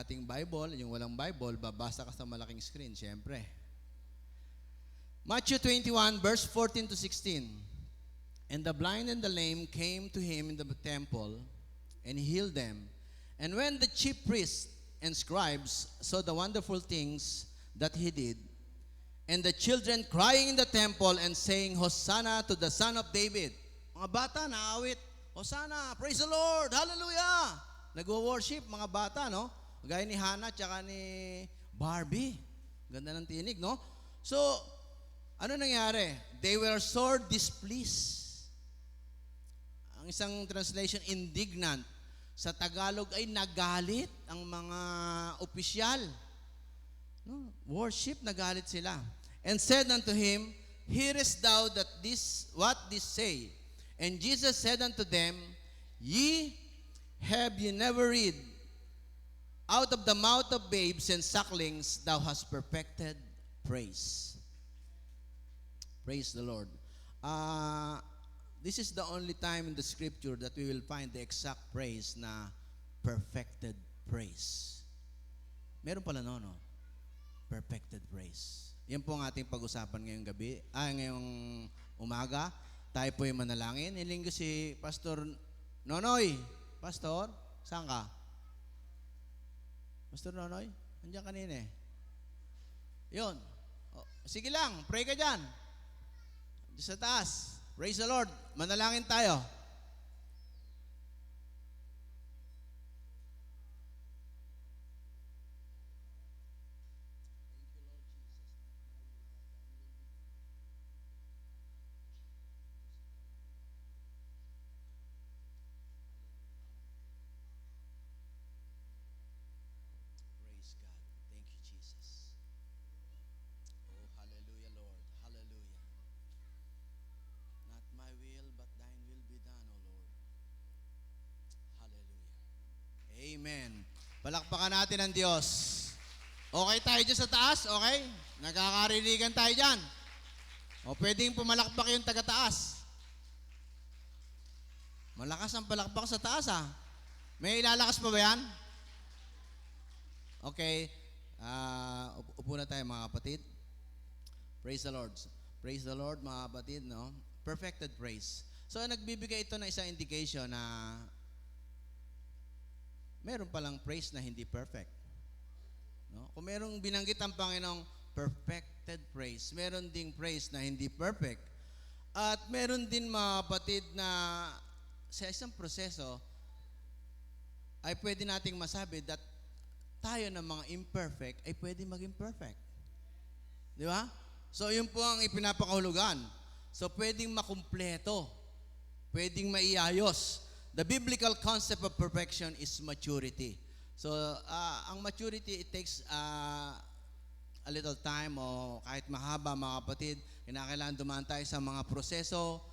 ating Bible, yung walang Bible, babasa ka sa malaking screen, siyempre. Matthew 21, verse 14 to 16. And the blind and the lame came to him in the temple, and he healed them. And when the chief priests and scribes saw the wonderful things that he did, and the children crying in the temple and saying, Hosanna to the Son of David. Mga bata, naawit. Hosanna, praise the Lord, hallelujah. Nagwo-worship, mga bata, no? Gaya ni Hannah, tsaka ni Barbie. Ganda ng tinig, no? So, ano nangyari? They were sore displeased. Ang isang translation, indignant. Sa Tagalog ay nagalit ang mga opisyal. No? Worship, nagalit sila. And said unto him, Hearest thou that what this say? And Jesus said unto them, Have ye never read, Out of the mouth of babes and sucklings thou hast perfected praise. Praise the Lord. This is the only time in the scripture that we will find the exact praise na perfected praise. Meron pala no? Perfected praise. Yan po ang ating pag-usapan ngayong gabi, ngayong umaga. Tayo po ay manalangin. Hiling ko si Pastor Nonoy. Pastor, saan ka? Pastor Nonoy? Andiyan kanina eh. Yun. O, sige lang, pray ka dyan. Diyan sa taas. Praise the Lord. Manalangin tayo. Praise God. Thank you, Jesus. Oh, hallelujah, Lord. Hallelujah. Not my will, but thine will be done, O Lord. Hallelujah. Amen. Palakpakan natin ang Diyos. Okay tayo dyan sa taas? Okay? Nagkakarinigan tayo dyan. O pwedeng pumalakpak yung taga-taas. Malakas ang palakpak sa taas, ha? May ilalakas pa ba yan? Okay. Upo na tayo, mga kapatid. Praise the Lord. Praise the Lord, mga kapatid, no? Perfected praise. So, nagbibigay ito ng isang indication na meron palang praise na hindi perfect. No? Kung merong binanggit ang Panginoong perfected praise, meron ding praise na hindi perfect. At meron din, mga kapatid, na sa isang proseso ay pwede nating masabi that tayo na mga imperfect ay pwede maging perfect. Di ba? So, yun po ang ipinapakahulugan. So, pwedeng makumpleto. Pwedeng maiayos. The biblical concept of perfection is maturity. So, ang maturity, it takes a little time o kahit mahaba, mga kapatid. Kinakailangan dumaan tayo sa mga proseso.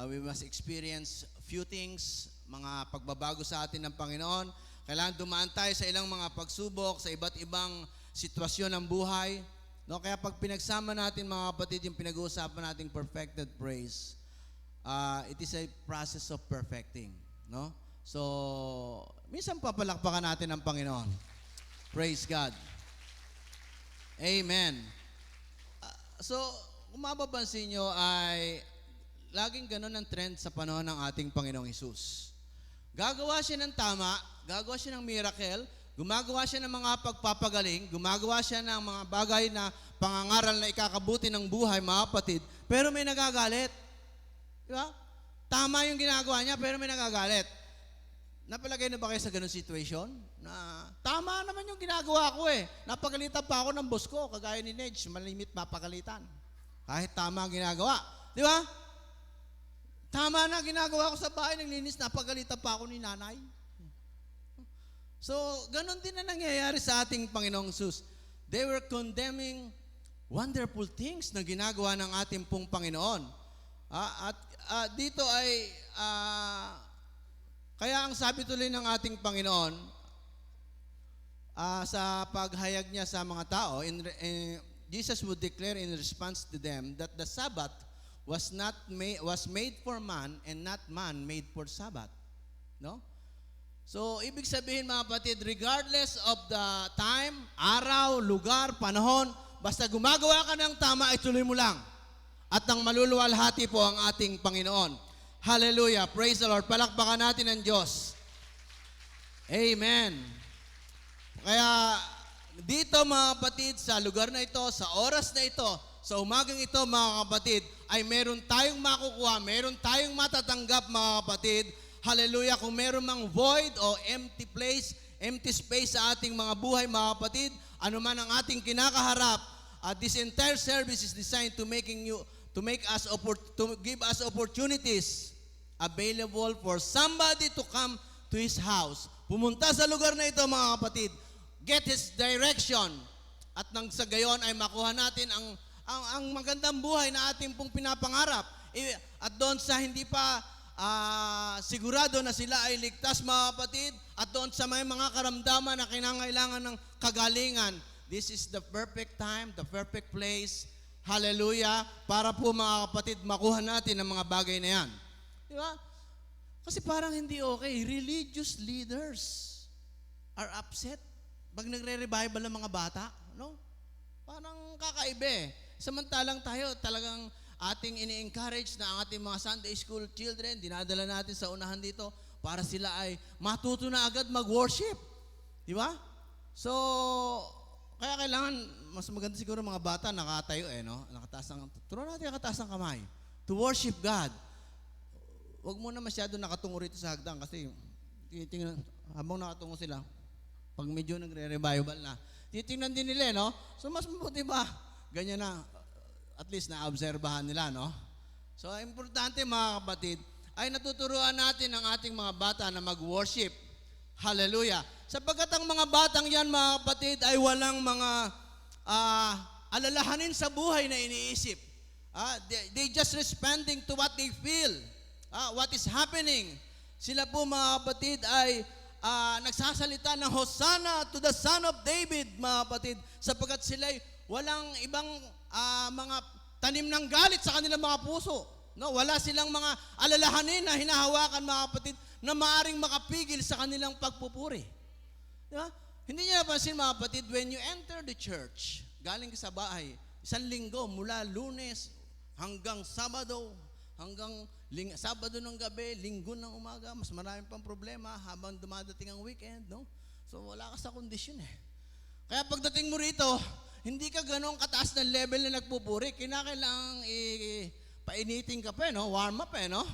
We must experience few things, mga pagbabago sa atin ng Panginoon. Kailangan dumaan tayo sa ilang mga pagsubok, sa iba't ibang sitwasyon ng buhay. No, kaya pag pinagsama natin, mga kapatid, yung pinag-uusapan nating perfected praise, it is a process of perfecting. No? So, minsan papalakpakan natin ang Panginoon. Praise God. Amen. So, kung mapapansin nyo ay laging ganun ang trend sa panahon ng ating Panginoong Hesus. Gagawa siya ng tama, gagawa siya ng miracle, gumagawa siya ng mga pagpapagaling, gumagawa siya ng mga bagay na pangangaral na ikakabuti ng buhay, mga kapatid, pero may nagagalit. Di ba? Tama yung ginagawa niya, pero may nagagalit. Napalagay na ba kayo sa ganun situation? Na tama naman yung ginagawa ko eh. Napagalitan pa ako ng boss ko, kagaya ni Nedge, malimit mapagalitan. Kahit tama ang ginagawa. Di ba? Tama na ginagawa ko sa bahay, naglinis, napagalitan pa ako ni nanay. So, ganun din na nangyayari sa ating Panginoong Sus. They were condemning wonderful things na ginagawa ng ating pong Panginoon. Dito ay, kaya ang sabi tuloy ng ating Panginoon, sa paghayag niya sa mga tao, Jesus would declare in response to them that the Sabbath was made for man and not man made for Sabbath. No? So, ibig sabihin mga kapatid, regardless of the time, araw, lugar, panahon, basta gumagawa ka ng tama, ituloy mo lang. At nang maluluwalhati po ang ating Panginoon. Hallelujah. Praise the Lord. Palakpakan natin ang Diyos. Amen. Kaya dito mga kapatid, sa lugar na ito, sa oras na ito, sa umagang ito mga kapatid, ay meron tayong makukuha, meron tayong matatanggap mga kapatid. Hallelujah. Kung meron mang void o empty place, empty space sa ating mga buhay mga kapatid, ano man ang ating kinakaharap, this entire service is designed to give us opportunities available for somebody to come to His house. Pumunta sa lugar na ito mga kapatid, get His direction, at nang sa gayon ay makuha natin ang magandang buhay na ating pong pinapangarap. At doon sa hindi pa sigurado na sila ay ligtas mga kapatid, at doon sa may mga karamdaman na kinangailangan ng kagalingan, this is the perfect time, the perfect place, hallelujah, para po mga kapatid makuha natin ang mga bagay na yan. Di ba? Kasi parang hindi okay. Religious leaders are upset pag nagre-revival ng mga bata. No? Parang kakaiba eh. Samantalang tayo talagang ating ini-encourage na ang ating mga Sunday school children, dinadala natin sa unahan dito para sila ay matuto na agad mag-worship. Di ba? So, kaya kailangan, mas maganda siguro mga bata nakatayo no? Turuan natin nakataas ang kamay. To worship God. Huwag muna masyado nakatungo rito sa hagdan kasi titingnan, habang nakatungo sila, pag medyo nagre-revival na, titingnan din nila, no? So, mas mabuti ba? Ganyan na, at least na-obserbahan nila, no? So, importante mga kapatid, ay natuturuan natin ang ating mga bata na mag-worship. Hallelujah. Sapagkat ang mga batang yan, mga kapatid, ay walang mga alalahanin sa buhay na iniisip. They just responding to what they feel. What is happening. Sila po mga kapatid ay nagsasalita ng Hosanna to the Son of David, mga kapatid, sapagkat sila ay walang ibang mga tanim ng galit sa kanilang mga puso. No, wala silang mga alalahanin na hinahawakan mga kapatid na maaring makapigil sa kanilang pagpupuri. Diba? Hindi niyo napansin mga kapatid, when you enter the church, galing ka sa bahay, isang linggo mula Lunes hanggang Sabado, hanggang Sabado ng gabi, Linggo ng umaga, mas maraming pang problema habang dumadating ang weekend, no? So wala ka sa kondisyon eh. Kaya pagdating mo rito, hindi ka ganong kataas na level na nagpupuri. Kinakailangang painitin ka pa, no? Warm up, no?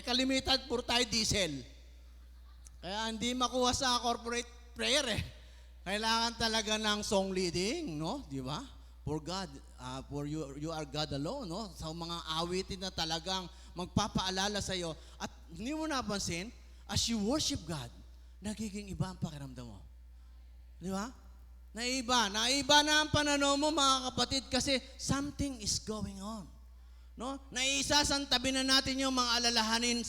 Kalimitan, puro tayo diesel. Kaya hindi makuha sa corporate prayer, eh. Kailangan talaga ng song leading, no? Di ba? For God, for you are God alone, no? Sa mga awitin na talagang magpapaalala sa iyo. At hindi mo napansin, as you worship God, nagiging iba ang pakiramdam mo. Di ba? Naiba na ang pananaw mo mga kapatid kasi something is going on. No? Naisasantabi na natin yung mga alalahanin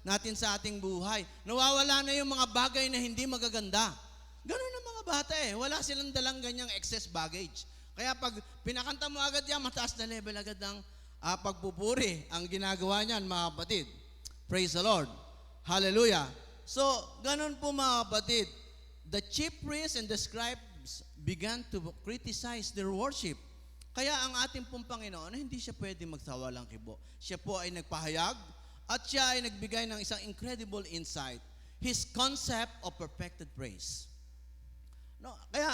natin sa ating buhay. Nawawala na yung mga bagay na hindi magaganda. Ganun ang mga bata eh. Wala silang dalang ganyang excess baggage. Kaya pag pinakanta mo agad yan, mataas na level agad ng pagpupuri ang ginagawa niyan mga kapatid. Praise the Lord. Hallelujah. So, ganun po mga kapatid. The chief priests and the scribes began to criticize their worship. Kaya ang ating pong Panginoon, hindi siya pwede magsawalang kibo. Siya po ay nagpahayag at siya ay nagbigay ng isang incredible insight. His concept of perfected praise. No, kaya,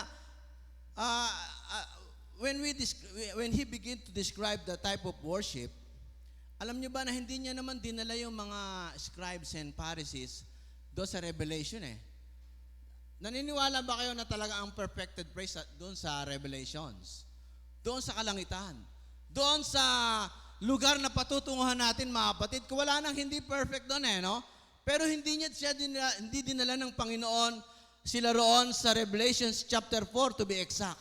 when he began to describe the type of worship, alam niyo ba na hindi niya naman dinala yung mga scribes and Pharisees doon sa Revelation eh. Naniniwala ba kayo na talaga ang perfected praise doon sa Revelations? Doon sa kalangitan? Doon sa lugar na patutunguhan natin mga kapatid? Kung wala nang hindi perfect doon eh, no? Pero hindi dinala ng Panginoon sila roon sa Revelations chapter 4 to be exact.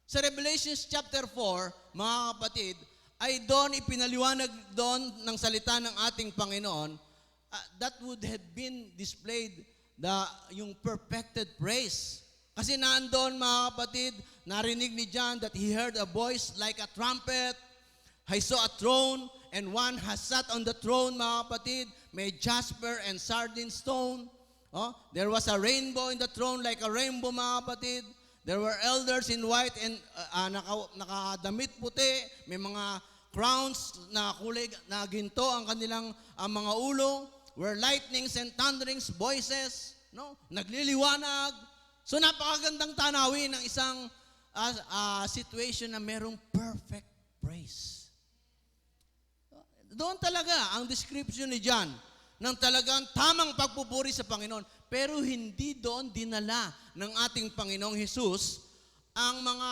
Sa Revelations chapter 4, mga kapatid, ay doon ipinaliwanag doon ng salita ng ating Panginoon that would have been displayed yung perfected praise. Kasi naandoon mga kapatid, narinig ni John that he heard a voice like a trumpet. I saw a throne and one has sat on the throne mga kapatid, may jasper and sardine stone. Oh, there was a rainbow in the throne like a rainbow, mga kapatid. There were elders in white and nakadamit puti. May mga crowns na kulay na ginto ang kanilang mga ulo. Were lightnings and thunderings, voices, no? Nagliliwanag. So napakagandang tanawin ng isang situation na merong perfect praise. Doon talaga ang description ni John ng talagang tamang pagpupuri sa Panginoon. Pero hindi doon dinala ng ating Panginoong Hesus ang mga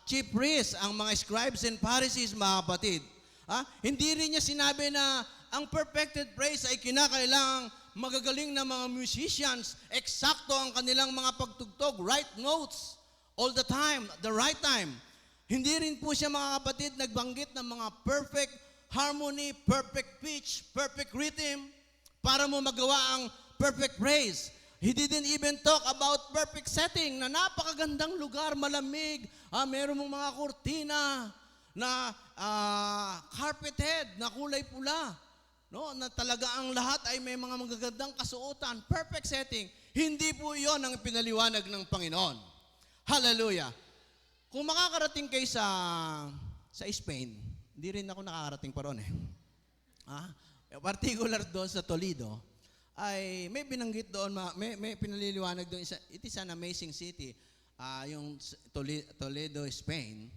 chief priests, ang mga scribes and Pharisees, mga kapatid. Hindi rin niya sinabi na ang perfected praise ay kinakailangang magagaling na mga musicians, eksakto ang kanilang mga pagtugtog, right notes, all the time, the right time. Hindi rin po siya, mga kapatid, nagbanggit ng mga perfect harmony, perfect pitch, perfect rhythm para mo magawa ang perfect praise. He didn't even talk about perfect setting na napakagandang lugar, malamig, meron mong mga kurtina na carpeted na kulay pula. No, na talaga ang lahat ay may mga magagandang kasuotan, perfect setting. Hindi po 'yon ang pinaliwanag ng Panginoon. Hallelujah. Kung makakarating kayo sa Spain, hindi rin ako nakakarating pa ron particular doon sa Toledo, ay may binanggit doon, may pinaliliwanag doon. It is an amazing city, yung Toledo, Spain.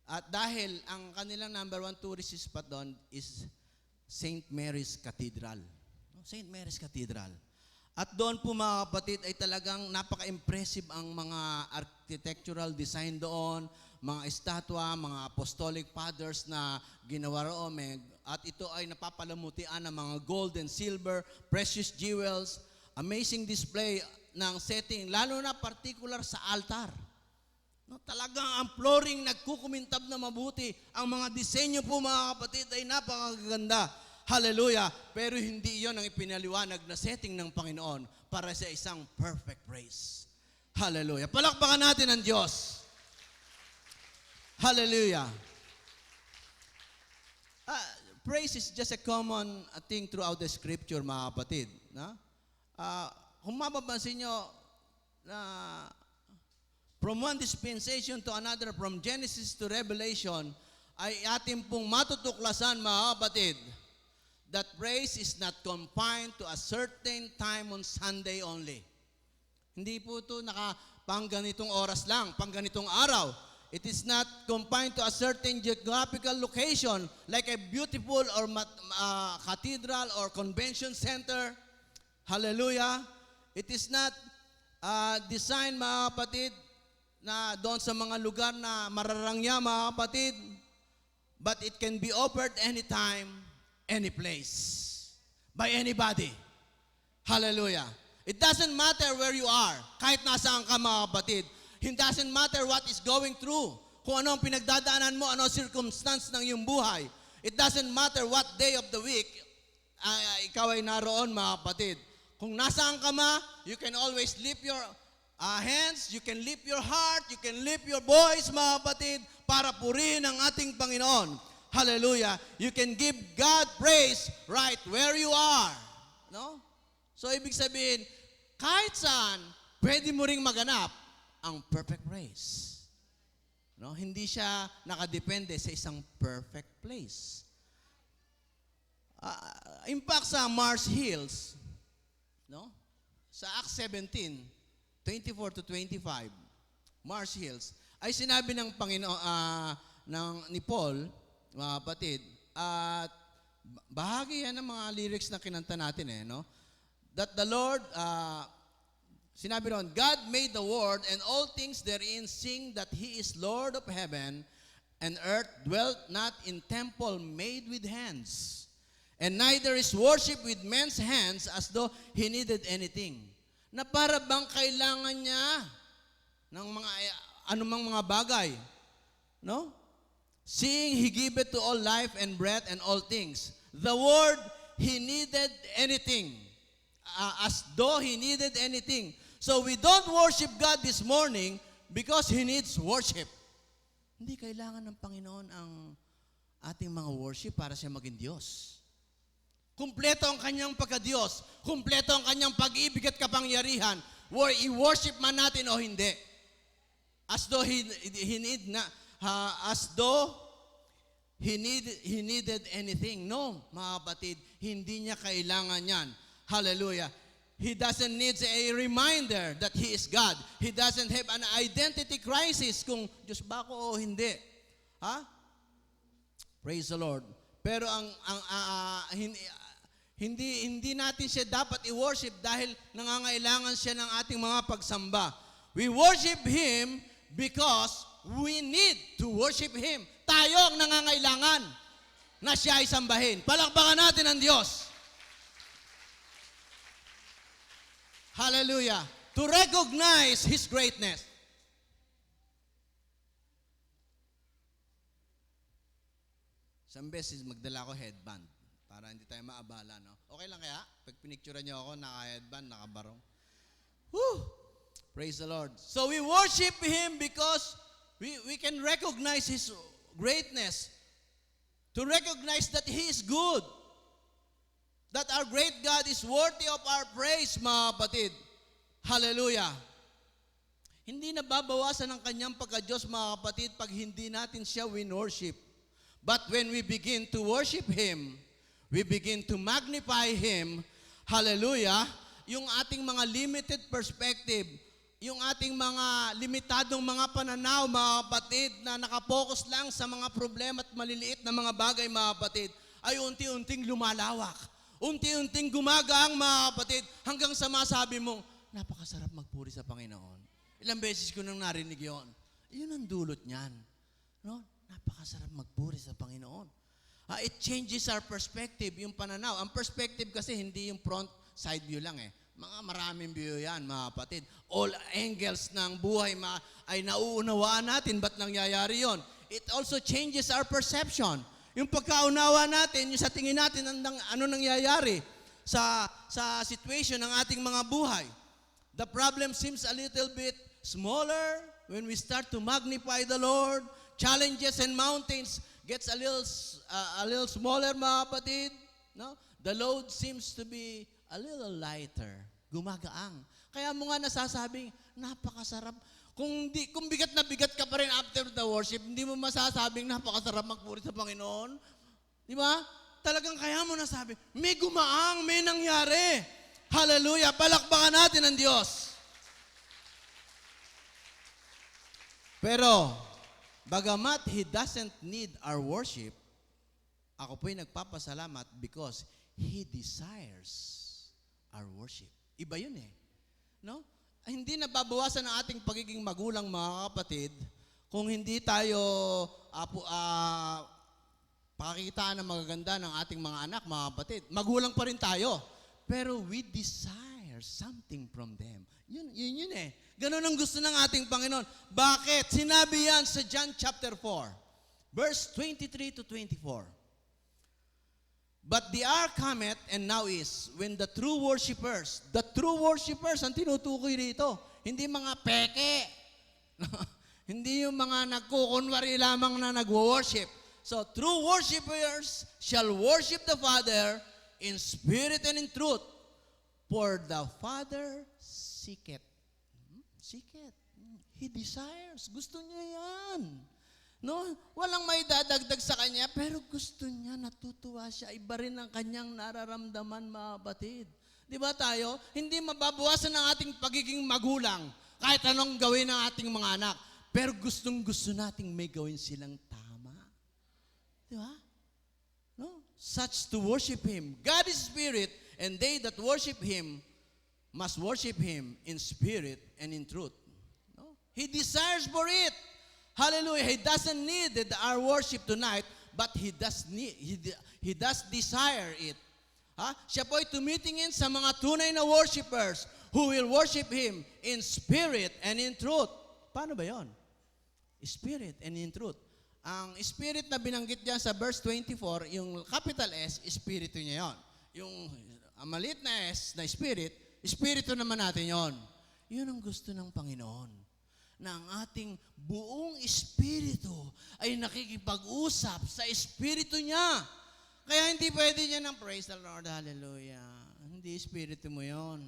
At dahil ang kanilang number 1 tourist spot doon is St. Mary's Cathedral. St. Mary's Cathedral. At doon po, mga kapatid, ay talagang napaka-impressive ang mga architectural design doon, mga estatwa, mga apostolic fathers na ginawa roon. At ito ay napapalamutian ng mga gold and silver, precious jewels, amazing display ng setting, lalo na particular sa altar. No, talagang ang flooring nagkukumintab na mabuti. Ang mga disenyo po, mga kapatid, ay napakaganda. Hallelujah. Pero hindi iyon ang ipinaliwanag na setting ng Panginoon para sa isang perfect praise. Hallelujah. Palakpakan natin ang Diyos. Hallelujah. Praise is just a common thing throughout the scripture, mga kapatid. Kung mapapansin nyo, from one dispensation to another, from Genesis to Revelation, ay ating pong matutuklasan, mga kapatid, that praise is not confined to a certain time on Sunday only. Hindi po ito pang ganitong oras lang, pang ganitong araw. It is not confined to a certain geographical location like a beautiful or cathedral or convention center. Hallelujah. It is not designed, mga kapatid, na doon sa mga lugar na mararangya, mga kapatid, but it can be offered anytime, any place, by anybody. Hallelujah. It doesn't matter where you are, kahit nasaan ka, mga kapatid. It doesn't matter what is going through, kung ano ang pinagdadaanan mo, ano ang circumstance ng iyong buhay. It doesn't matter what day of the week ikaw ay naroon, mga kapatid. Kung nasaan ka ma, you can always lift your hands, you can lift your heart, you can lift your voice, mga kapatid, para purihin ang ating Panginoon. Hallelujah. You can give God praise right where you are. No? So, ibig sabihin, kahit saan, pwede mo ring maganap ang perfect praise. No? Hindi siya nakadepende sa isang perfect place. In fact, sa Mars Hills, no? Sa Acts 17:24 to 25, Mars Hills, ay sinabi ng Panginoon, ni Paul, mga kapatid, at bahagi yan ng mga lyrics na kinanta natin, no? That the Lord, sinabi ron, God made the world and all things therein, sing that He is Lord of heaven and earth, dwelt not in temple made with hands, and neither is worship with men's hands as though He needed anything. Na para bang kailangan niya ng mga anumang mga bagay. No? Seeing He giveth to all life and breath and all things. The word, He needed anything. As though He needed anything. So we don't worship God this morning because He needs worship. Hindi kailangan ng Panginoon ang ating mga worship para siya maging Diyos. Kumpleto ang kanyang pagka-Diyos. Kumpleto ang kanyang pag-ibig at kapangyarihan. I-worship man natin o hindi. As though he needed anything. No, mga kapatid, hindi niya kailangan yan. Hallelujah. He doesn't need a reminder that He is God. He doesn't have an identity crisis kung Diyos ba ako o hindi. Ha? Praise the Lord. Pero hindi natin siya dapat i-worship dahil nangangailangan siya ng ating mga pagsamba. We worship Him because we need to worship Him. Tayo ang nangangailangan na siya ay sambahin. Palakpakan natin ang Diyos. Hallelujah. To recognize His greatness. Isang beses magdala ko headband para hindi tayo maabala, no? Okay lang kaya? Pag pinicturean niyo ako, naka-headband, nakabarong. Woo! Praise the Lord. So we worship Him because we can recognize His greatness. To recognize that He is good. That our great God is worthy of our praise, mga kapatid. Hallelujah. Hindi nababawasan ang kanyang pagka-Diyos, mga kapatid, pag hindi natin siya win-worship. But when we begin to worship Him, we begin to magnify Him, hallelujah, yung ating mga limited perspective, yung ating mga limitadong mga pananaw, mga kapatid, na nakapokus lang sa mga problema at maliliit na mga bagay, mga kapatid, ay unti-unting lumalawak. Unti-unting gumagaang, mga kapatid, hanggang sa masabi mong, napakasarap magpuri sa Panginoon. Ilang beses ko nang narinig yon. Yun ang dulot niyan. No? Napakasarap magpuri sa Panginoon. It changes our perspective, yung pananaw. Ang perspective kasi hindi yung front side view lang eh. Mga maraming view yan, mga kapatid. All angles ng buhay ay nauunawaan natin. Ba't nangyayari yon? It also changes our perception. Yung pagkaunawa natin, yung sa tingin natin, ano nangyayari sa situation ng ating mga buhay. The problem seems a little bit smaller when we start to magnify the Lord. Challenges and mountains gets a little smaller, mga kapatid. No? The load seems to be a little lighter. Gumagaang. Kaya mo nga nasasabing, napakasarap. Kung bigat na bigat ka pa rin after the worship, hindi mo masasabing napakasarap magpuri sa Panginoon. Di ba? Talagang kaya mo nasabi, may gumaang, may nangyari. Hallelujah. Palakpakan natin ang Diyos. Pero, bagamat He doesn't need our worship, ako po'y nagpapasalamat because He desires our worship. Iba yun eh. No? Hindi nababawasan ang ating pagiging magulang, mga kapatid, kung hindi tayo pakikitaan ng magaganda ng ating mga anak, mga kapatid. Magulang pa rin tayo. Pero we desire something from them. Yun eh. Ganun ang gusto ng ating Panginoon. Bakit? Sinabi yan sa John chapter 4, verse 23 to 24. But the hour cometh, and now is, when the true worshipers, ang tinutukoy rito, hindi mga peke, hindi yung mga nagkukunwari lamang na nagwo-worship. So, true worshipers shall worship the Father in spirit and in truth, for the Father seeketh. Seeketh. He desires. Gusto niya yan. No? Walang may dadagdag sa kanya, pero gusto niya, natutuwa siya. Iba rin ang kanyang nararamdaman, mga batid. Di ba tayo? Hindi mababawasan ang ating pagiging magulang kahit anong gawin ng ating mga anak. Pero gustong-gusto nating may gawin silang tama. Di ba? No? Such to worship Him. God is spirit, and they that worship Him must worship Him in spirit and in truth. No? He desires for it. Hallelujah. He doesn't need our worship tonight, but He does desire it. Siya po'y tumitingin sa mga tunay na worshipers who will worship Him in spirit and in truth. Paano ba yon? Spirit and in truth. Ang spirit na binanggit dyan sa verse 24, yung capital S, espiritu niya yon. Yung maliit na S na spirit, espiritu naman natin yon. Yun ang gusto ng Panginoon. Na ang ating buong espiritu ay nakikipag-usap sa espiritu niya. Kaya hindi pwede niya ng praise the Lord, hallelujah. Hindi espiritu mo yon.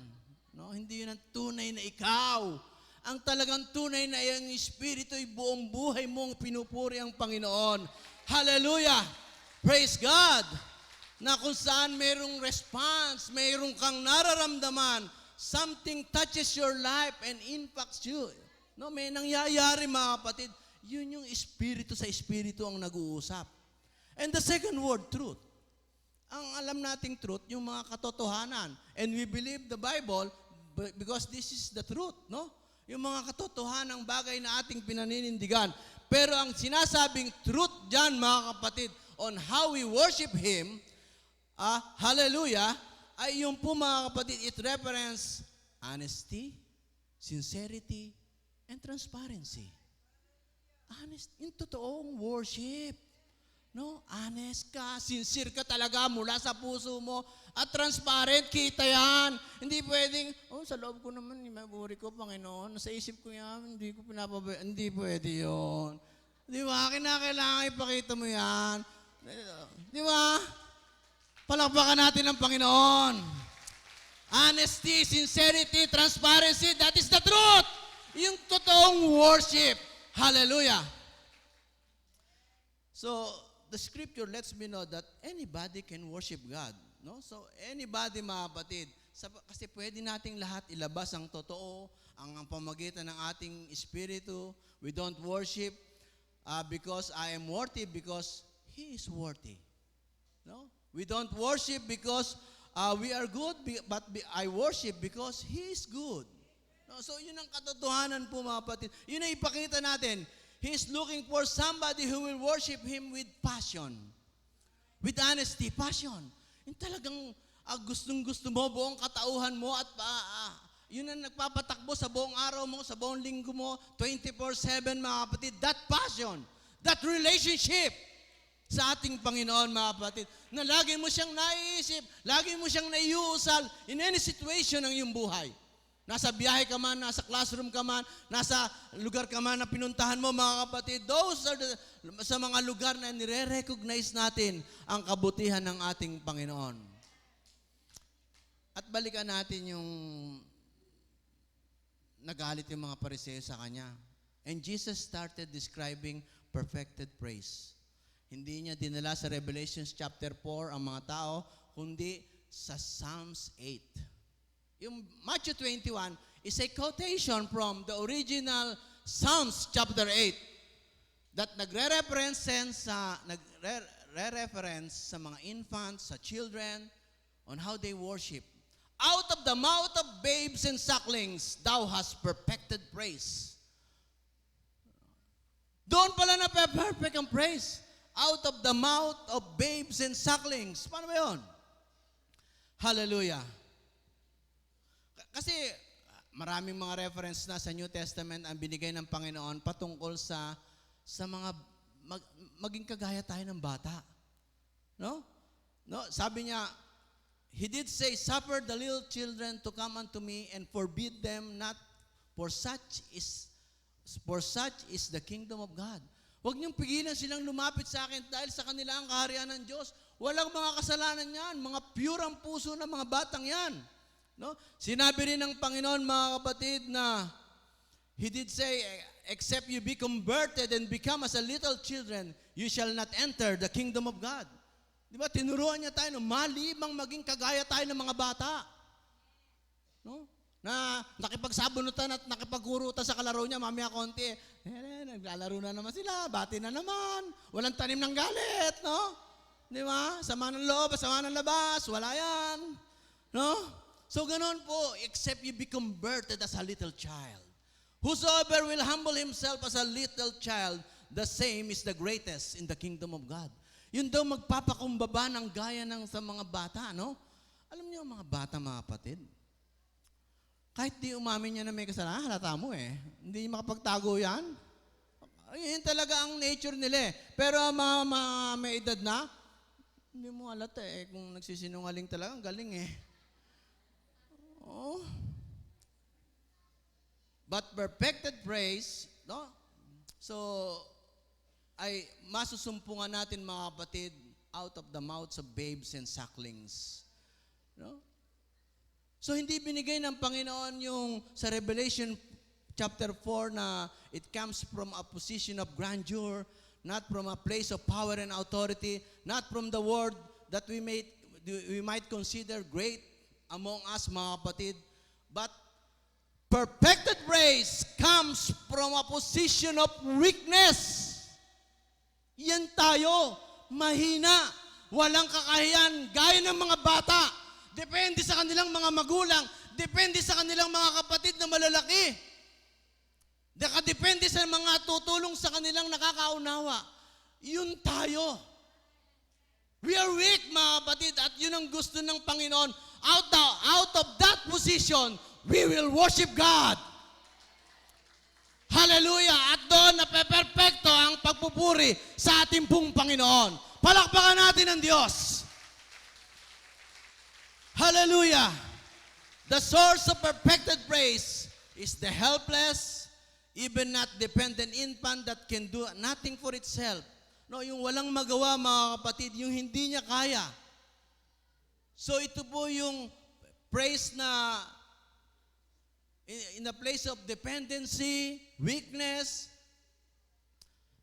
No? Hindi yun ang tunay na ikaw. Ang talagang tunay na iyong espiritu ay buong buhay mong pinupuri ang Panginoon. Hallelujah! Praise God! Na kung saan mayroong response, mayroong kang nararamdaman, something touches your life and impacts you. No, may nangyayari mga kapatid. Yun yung espiritu sa espiritu ang nag-uusap. And the second word, truth. Ang alam nating truth, yung mga katotohanan. And we believe the Bible because this is the truth, no? Yung mga katotohanang bagay na ating pinaninindigan. Pero ang sinasabing truth dyan, mga kapatid, on how we worship Him, hallelujah, ay yung po mga kapatid, it reference honesty, sincerity, and transparency. Honest, yung totoong worship. No? Honest ka, sincere ka talaga mula sa puso mo, at transparent, kita yan. Hindi pwedeng, sa loob ko naman, maburi ko, Panginoon, nasa isip ko yan, hindi ko pinapabayaan. Hindi pwede yun. Di ba? Kinakailangan ipakita mo yan. Di ba? Palakpakan natin ang Panginoon. Honesty, sincerity, transparency, that is the truth. Yung totoong worship. Hallelujah. So, the scripture lets me know that anybody can worship God. No? So, anybody, mga kapatid, kasi pwede nating lahat ilabas ang totoo, ang pamagitan ng ating espiritu. We don't worship because I am worthy, because He is worthy. No? We don't worship because we are good, but I worship because He is good. No? So, yun ang katotohanan po, mga kapatid. Yun ang ipakita natin. He is looking for somebody who will worship Him with passion. With honesty, passion. Yung talagang gustong-gusto mo, buong katauhan mo, at yun ang nagpapatakbo sa buong araw mo, sa buong linggo mo, 24/7, mga kapatid. That passion, that relationship sa ating Panginoon, mga kapatid, na lagi mo siyang naiisip, lagi mo siyang naiuusal in any situation ng iyong buhay. Nasa biyahe ka man, nasa classroom ka man, nasa lugar ka man na pinuntahan mo, mga kapatid, those are sa mga lugar na nire-recognize natin ang kabutihan ng ating Panginoon. At balikan natin yung nagalit yung mga Pariseo sa Kanya. And Jesus started describing perfected praise. Hindi niya dinala sa Revelation chapter 4 ang mga tao, kundi sa Psalms 8. Yung Matthew 21 is a quotation from the original Psalms chapter 8 that nagre-reference sa mga infants, sa children, on how they worship. Out of the mouth of babes and sucklings, thou hast perfected praise. Doon pala na perfect ang praise. Out of the mouth of babes and sucklings. Paano ba yun? Hallelujah. Kasi maraming mga reference na sa New Testament ang binigay ng Panginoon patungkol sa mga maging kagaya tayo ng bata. No? No, sabi niya, He did say, "Suffer the little children to come unto me and forbid them not, for such is the kingdom of God." Huwag niyong pigilan silang lumapit sa akin dahil sa kanila ang kaharian ng Diyos. Walang mga kasalanan yan, mga pure ang puso ng mga batang yan. No? Sinabi rin ng Panginoon, mga kapatid, na He did say, "Except you be converted and become as a little children, you shall not enter the kingdom of God." Di ba? Tinuruan niya tayo, malibang maging kagaya tayo ng mga bata. No? Na nakipagsabunutan at nakipagkurutan sa kalaro niya, mamaya konti, naglalaro na naman sila, bati na naman, walang tanim ng galit, no? Di ba? Sama ng loob, sama ng labas, wala yan. No? So ganoon po, except you be converted as a little child. Whosoever will humble himself as a little child, the same is the greatest in the kingdom of God. Yun daw magpapakumbaba ng gaya ng sa mga bata, no? Alam niyo mga bata, mga kapatid, kahit di umamin niya na may kasalanan, halata mo eh. Hindi makapagtago yan. Yun talaga ang nature nila eh. Pero may edad na, hindi mo halata eh. Kung nagsisinungaling talaga, ang galing eh. Oh. But perfected praise, no? So, ay masusumpungan natin, mga kapatid, out of the mouths of babes and sucklings. No? So hindi binigay ng Panginoon yung sa Revelation chapter 4 na it comes from a position of grandeur, not from a place of power and authority, not from the word that we might consider great among us, mga kapatid, but perfected praise comes from a position of weakness. Yan tayo, mahina, walang kakahiyan, gaya ng mga bata. Depende sa kanilang mga magulang, depende sa kanilang mga kapatid na malalaki. Depende sa mga tutulong sa kanilang nakakaunawa. Yun tayo. We are weak, mga kapatid, at yun ang gusto ng Panginoon. Out of that position, we will worship God. Hallelujah! At doon napeperpekto ang pagpupuri sa ating pong Panginoon. Palakpakan natin ang Diyos. Hallelujah! The source of perfected praise is the helpless, even not dependent infant that can do nothing for itself. No, yung walang magawa, mga kapatid, yung hindi niya kaya. So ito po yung praise na in a place of dependency, weakness.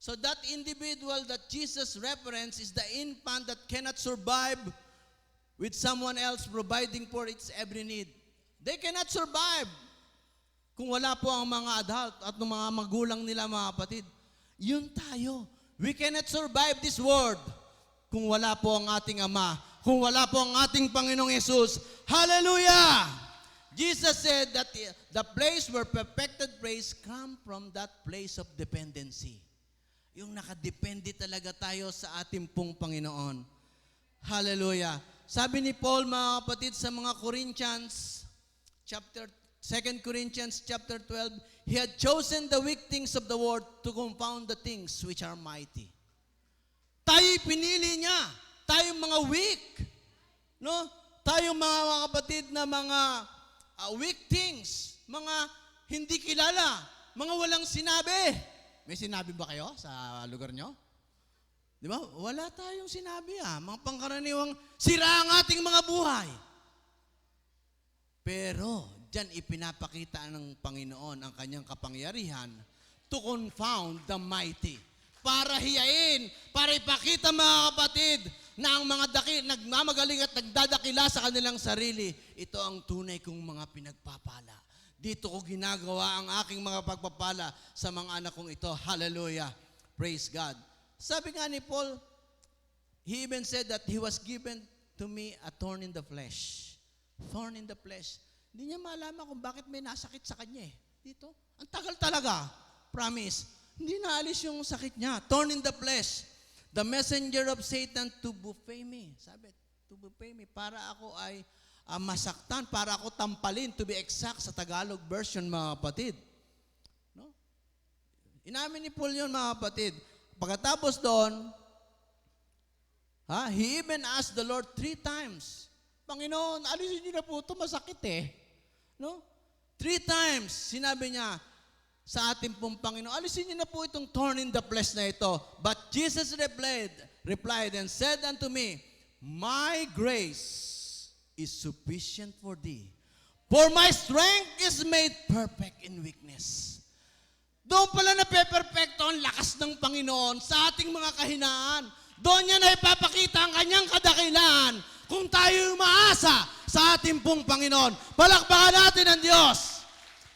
So that individual that Jesus referenced is the infant that cannot survive with someone else providing for its every need. They cannot survive kung wala po ang mga adult at ng mga magulang nila, mga kapatid. Yun tayo. We cannot survive this world kung wala po ang ating Ama, kung wala po ang ating Panginoong Yesus. Hallelujah! Jesus said that the place where perfected praise come from that place of dependency. Yung nakadepende talaga tayo sa ating pong Panginoon. Hallelujah. Sabi ni Paul, mga kapatid, sa mga Corinthians, 2 Corinthians chapter 12, He had chosen the weak things of the world to confound the things which are mighty. Tayo pinili niya. Tayong mga weak. No? Tayong mga kapatid na mga weak things, mga hindi kilala, mga walang sinabi. May sinabi ba kayo sa lugar nyo? Di ba? Wala tayong sinabi mga pangkaraniwang sira ang ating mga buhay. Pero, diyan ipinapakita ng Panginoon ang kanyang kapangyarihan to confound the mighty. Para hiyain, para ipakita, mga kapatid, na ang mga nagmamagaling at nagdadakila sa kanilang sarili, ito ang tunay kong mga pinagpapala. Dito ko ginagawa ang aking mga pagpapala sa mga anak kong ito. Hallelujah. Praise God. Sabi nga ni Paul, he even said that he was given to me a thorn in the flesh. Thorn in the flesh. Hindi niya malaman kung bakit may nasakit sa kanya Dito. Ang tagal talaga. Promise. Hindi naalis yung sakit niya. Thorn in the flesh. The messenger of Satan to buffet me. Sabi, to buffet me. Para ako ay masaktan, para ako tampalin, to be exact sa Tagalog version, mga kapatid. No? Inamin ni Paul yun, mga kapatid. Pagkatapos doon, he even asked the Lord 3 times, Panginoon, alisin niyo na po ito, masakit No? 3 times, sinabi niya, sa ating pong Panginoon, alisin niyo na po itong thorn in the flesh na ito. But Jesus replied and said unto me, My grace is sufficient for thee, for my strength is made perfect in weakness. Doon pala napeperfecto ang lakas ng Panginoon sa ating mga kahinaan. Doon niya na ipapakita ang kanyang kadakilaan kung tayo umaasa sa ating pong Panginoon. Palakpakan natin ang Diyos.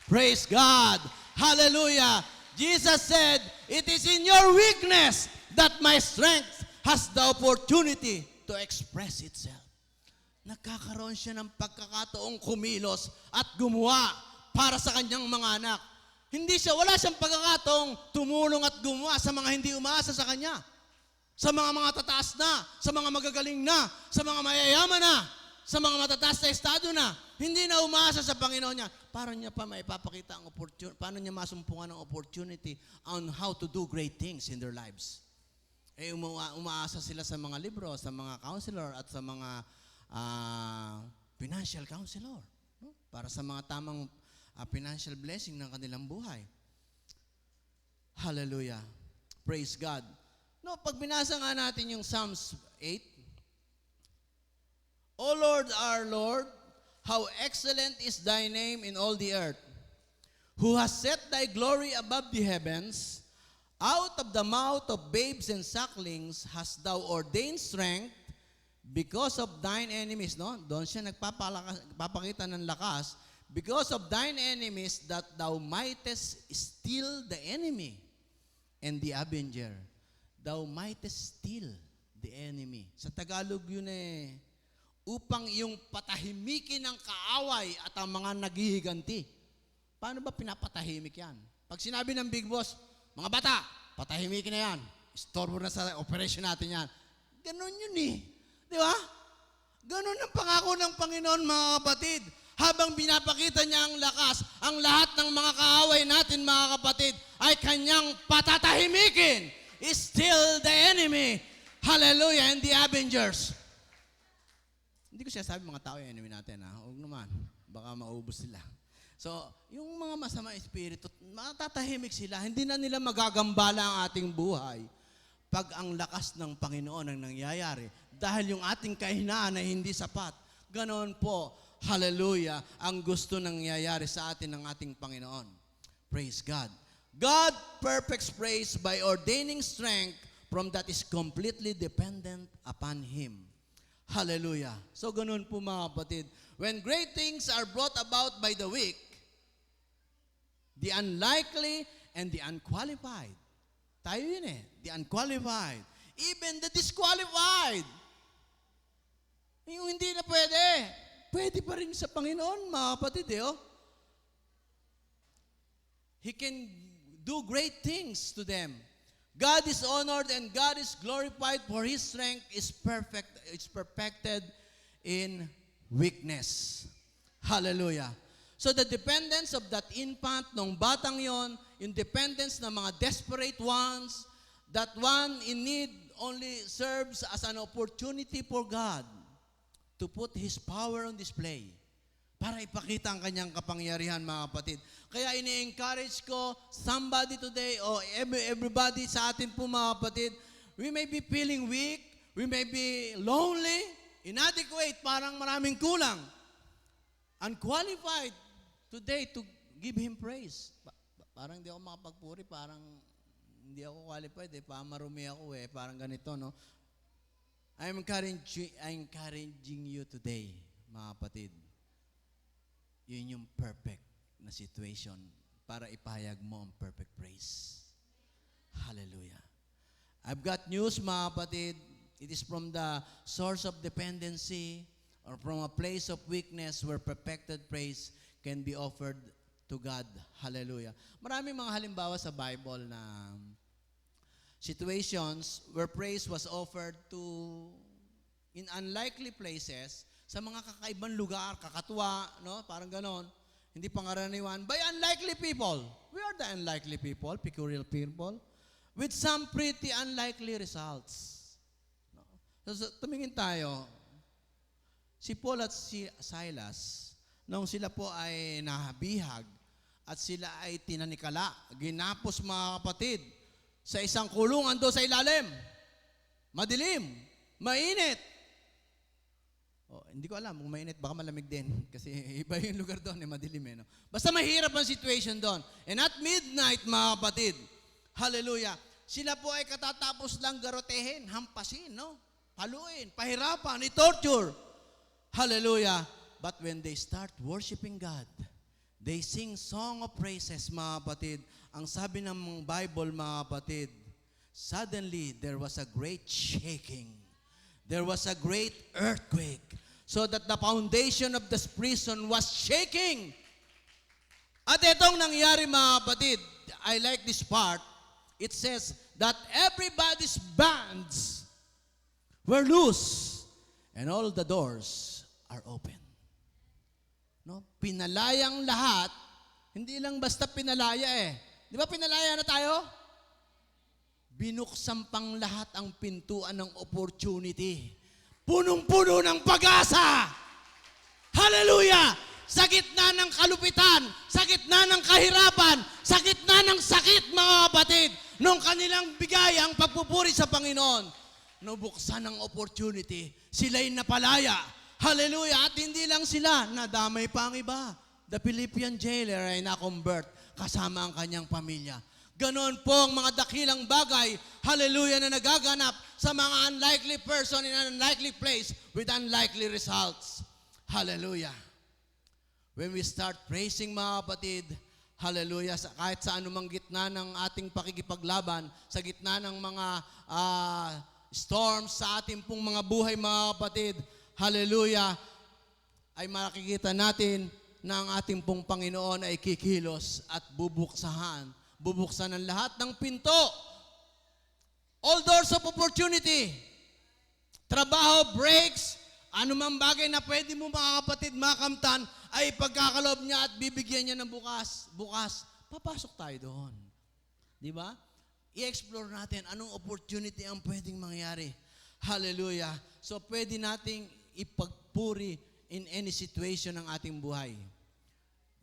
Praise God. Hallelujah. Jesus said, it is in your weakness that my strength has the opportunity to express itself. Nagkakaroon siya ng pagkakataong kumilos at gumawa para sa kanyang mga anak. Wala siyang pagkakataong tumulong at gumawa sa mga hindi umaasa sa kanya. Sa mga tataas na, sa mga magagaling na, sa mga mayayaman na, sa mga matataas na estado na, hindi na umaasa sa Panginoon niya. Paano niya pa maipapakita ang opportunity, paano niya masumpungan ang opportunity on how to do great things in their lives? Umaasa sila sa mga libro, sa mga counselor, at sa mga financial counselor. No? Para sa mga tamang financial blessing ng kanilang buhay. Hallelujah. Praise God. No, pag binasa nga natin yung Psalms 8, O Lord, our Lord, how excellent is thy name in all the earth, who has set thy glory above the heavens. Out of the mouth of babes and sucklings hast thou ordained strength because of thine enemies. No? Doon siya nagpapakita ng lakas. Because of thine enemies, that thou mightest still the enemy and the avenger. Thou mightest still the enemy. Sa Tagalog yun upang yung patahimikin ng kaaway at ang mga naghihiganti. Paano ba pinapatahimik yan? Pag sinabi ng big boss, mga bata, patahimikin na yan. Istorbo na sa operation natin yan. Ganon yun Di ba? Ganon ang pangako ng Panginoon, mga kapatid. Habang binapakita niya ang lakas, ang lahat ng mga kaaway natin, mga kapatid, ay kanyang patatahimikin. Is still the enemy. Hallelujah. And the avengers. Hindi ko siya sabi mga tao yung enemy natin. Huwag naman. Baka maubos sila. So, yung mga masama espiritu, matatahimik sila. Hindi na nila magagambala ang ating buhay pag ang lakas ng Panginoon ang nangyayari. Dahil yung ating kahinaan ay hindi sapat. Ganoon po, hallelujah, ang gusto nangyayari sa atin ng ating Panginoon. Praise God. God perfects praise by ordaining strength from that is completely dependent upon Him. Hallelujah. So ganoon po, mga kapatid. When great things are brought about by the weak, the unlikely and the unqualified. Tayo yun the unqualified. Even the disqualified. Yung hindi na pwede. Pwede pa rin sa Panginoon, mga kapatid. He can do great things to them. God is honored and God is glorified, for His strength is perfect. It's perfected in weakness. Hallelujah. So the dependence of that infant, nung batang yon, yung dependence ng mga desperate ones, that one in need only serves as an opportunity for God to put His power on display para ipakita ang kanyang kapangyarihan, mga kapatid. Kaya ini-encourage ko somebody today o everybody sa atin po, mga kapatid, we may be feeling weak, we may be lonely, inadequate, parang maraming kulang, unqualified today to give Him praise. Parang hindi ako makapagpuri, parang hindi ako qualified pamarumi ako parang ganito, no? I'm encouraging you today, mga kapatid. Yun yung perfect na situation para ipahayag mo ang perfect praise. Hallelujah. I've got news, mga kapatid. It is from the source of dependency or from a place of weakness where perfected praise can be offered to God. Hallelujah. Maraming mga halimbawa sa Bible na situations where praise was offered to in unlikely places, sa mga kakaibang lugar, kakatuwa, no? Parang ganon. Hindi pangaraniwan. By unlikely people. We are the unlikely people, peculiar people, with some pretty unlikely results. No? So, tumingin tayo. Si Paul at si Silas, nung sila po ay nahabihag at sila ay tinanikala, ginapos, mga kapatid, sa isang kulungan doon sa ilalim. Madilim, mainit. Hindi ko alam kung mainit, baka malamig din. Kasi iba yung lugar doon, madilim no? Basta mahirap ang situation doon. And at midnight, mga kapatid, hallelujah, sila po ay katatapos lang garotehin, hampasin, no? Haluin, pahirapan, i-torture. Hallelujah. But when they start worshiping God, they sing song of praises, mga kapatid. Ang sabi ng Bible, mga kapatid, suddenly there was a great shaking. There was a great earthquake, so that the foundation of this prison was shaking. At itong nangyari, mga kapatid, I like this part. It says that everybody's bands were loose and all the doors are open. No? Pinalayang lahat, hindi lang basta pinalaya Di ba pinalaya na tayo? Binuksan pang lahat ang pintuan ng opportunity. Punong-puno ng pag-asa. Hallelujah! Sa gitna ng kalupitan, sa gitna ng kahirapan, sa gitna ng sakit, mga kapatid, nung kanilang bigay ang pagpupuri sa Panginoon, nabuksan ang opportunity, sila'y napalaya. Hallelujah! At hindi lang sila, nadamay pa ang iba. The Philippian jailer ay na-convert kasama ang kanyang pamilya. Ganon po ang mga dakilang bagay, hallelujah, na nagaganap sa mga unlikely person in an unlikely place with unlikely results. Hallelujah. When we start praising, mga kapatid, hallelujah, kahit sa anumang gitna ng ating pakikipaglaban, sa gitna ng mga storms sa ating pong mga buhay, mga kapatid, hallelujah, ay makikita natin na ang ating pong Panginoon ay kikilos at bubuksan ang lahat ng pinto. All doors of opportunity. Trabaho, breaks, anumang bagay na pwede mo, mga kapatid, makamtan, ay pagkakalob niya at bibigyan niya ng bukas, papasok tayo doon. Di ba? I-explore natin anong opportunity ang pwedeng mangyari. Hallelujah. So pwede nating ipagpuri in any situation ng ating buhay.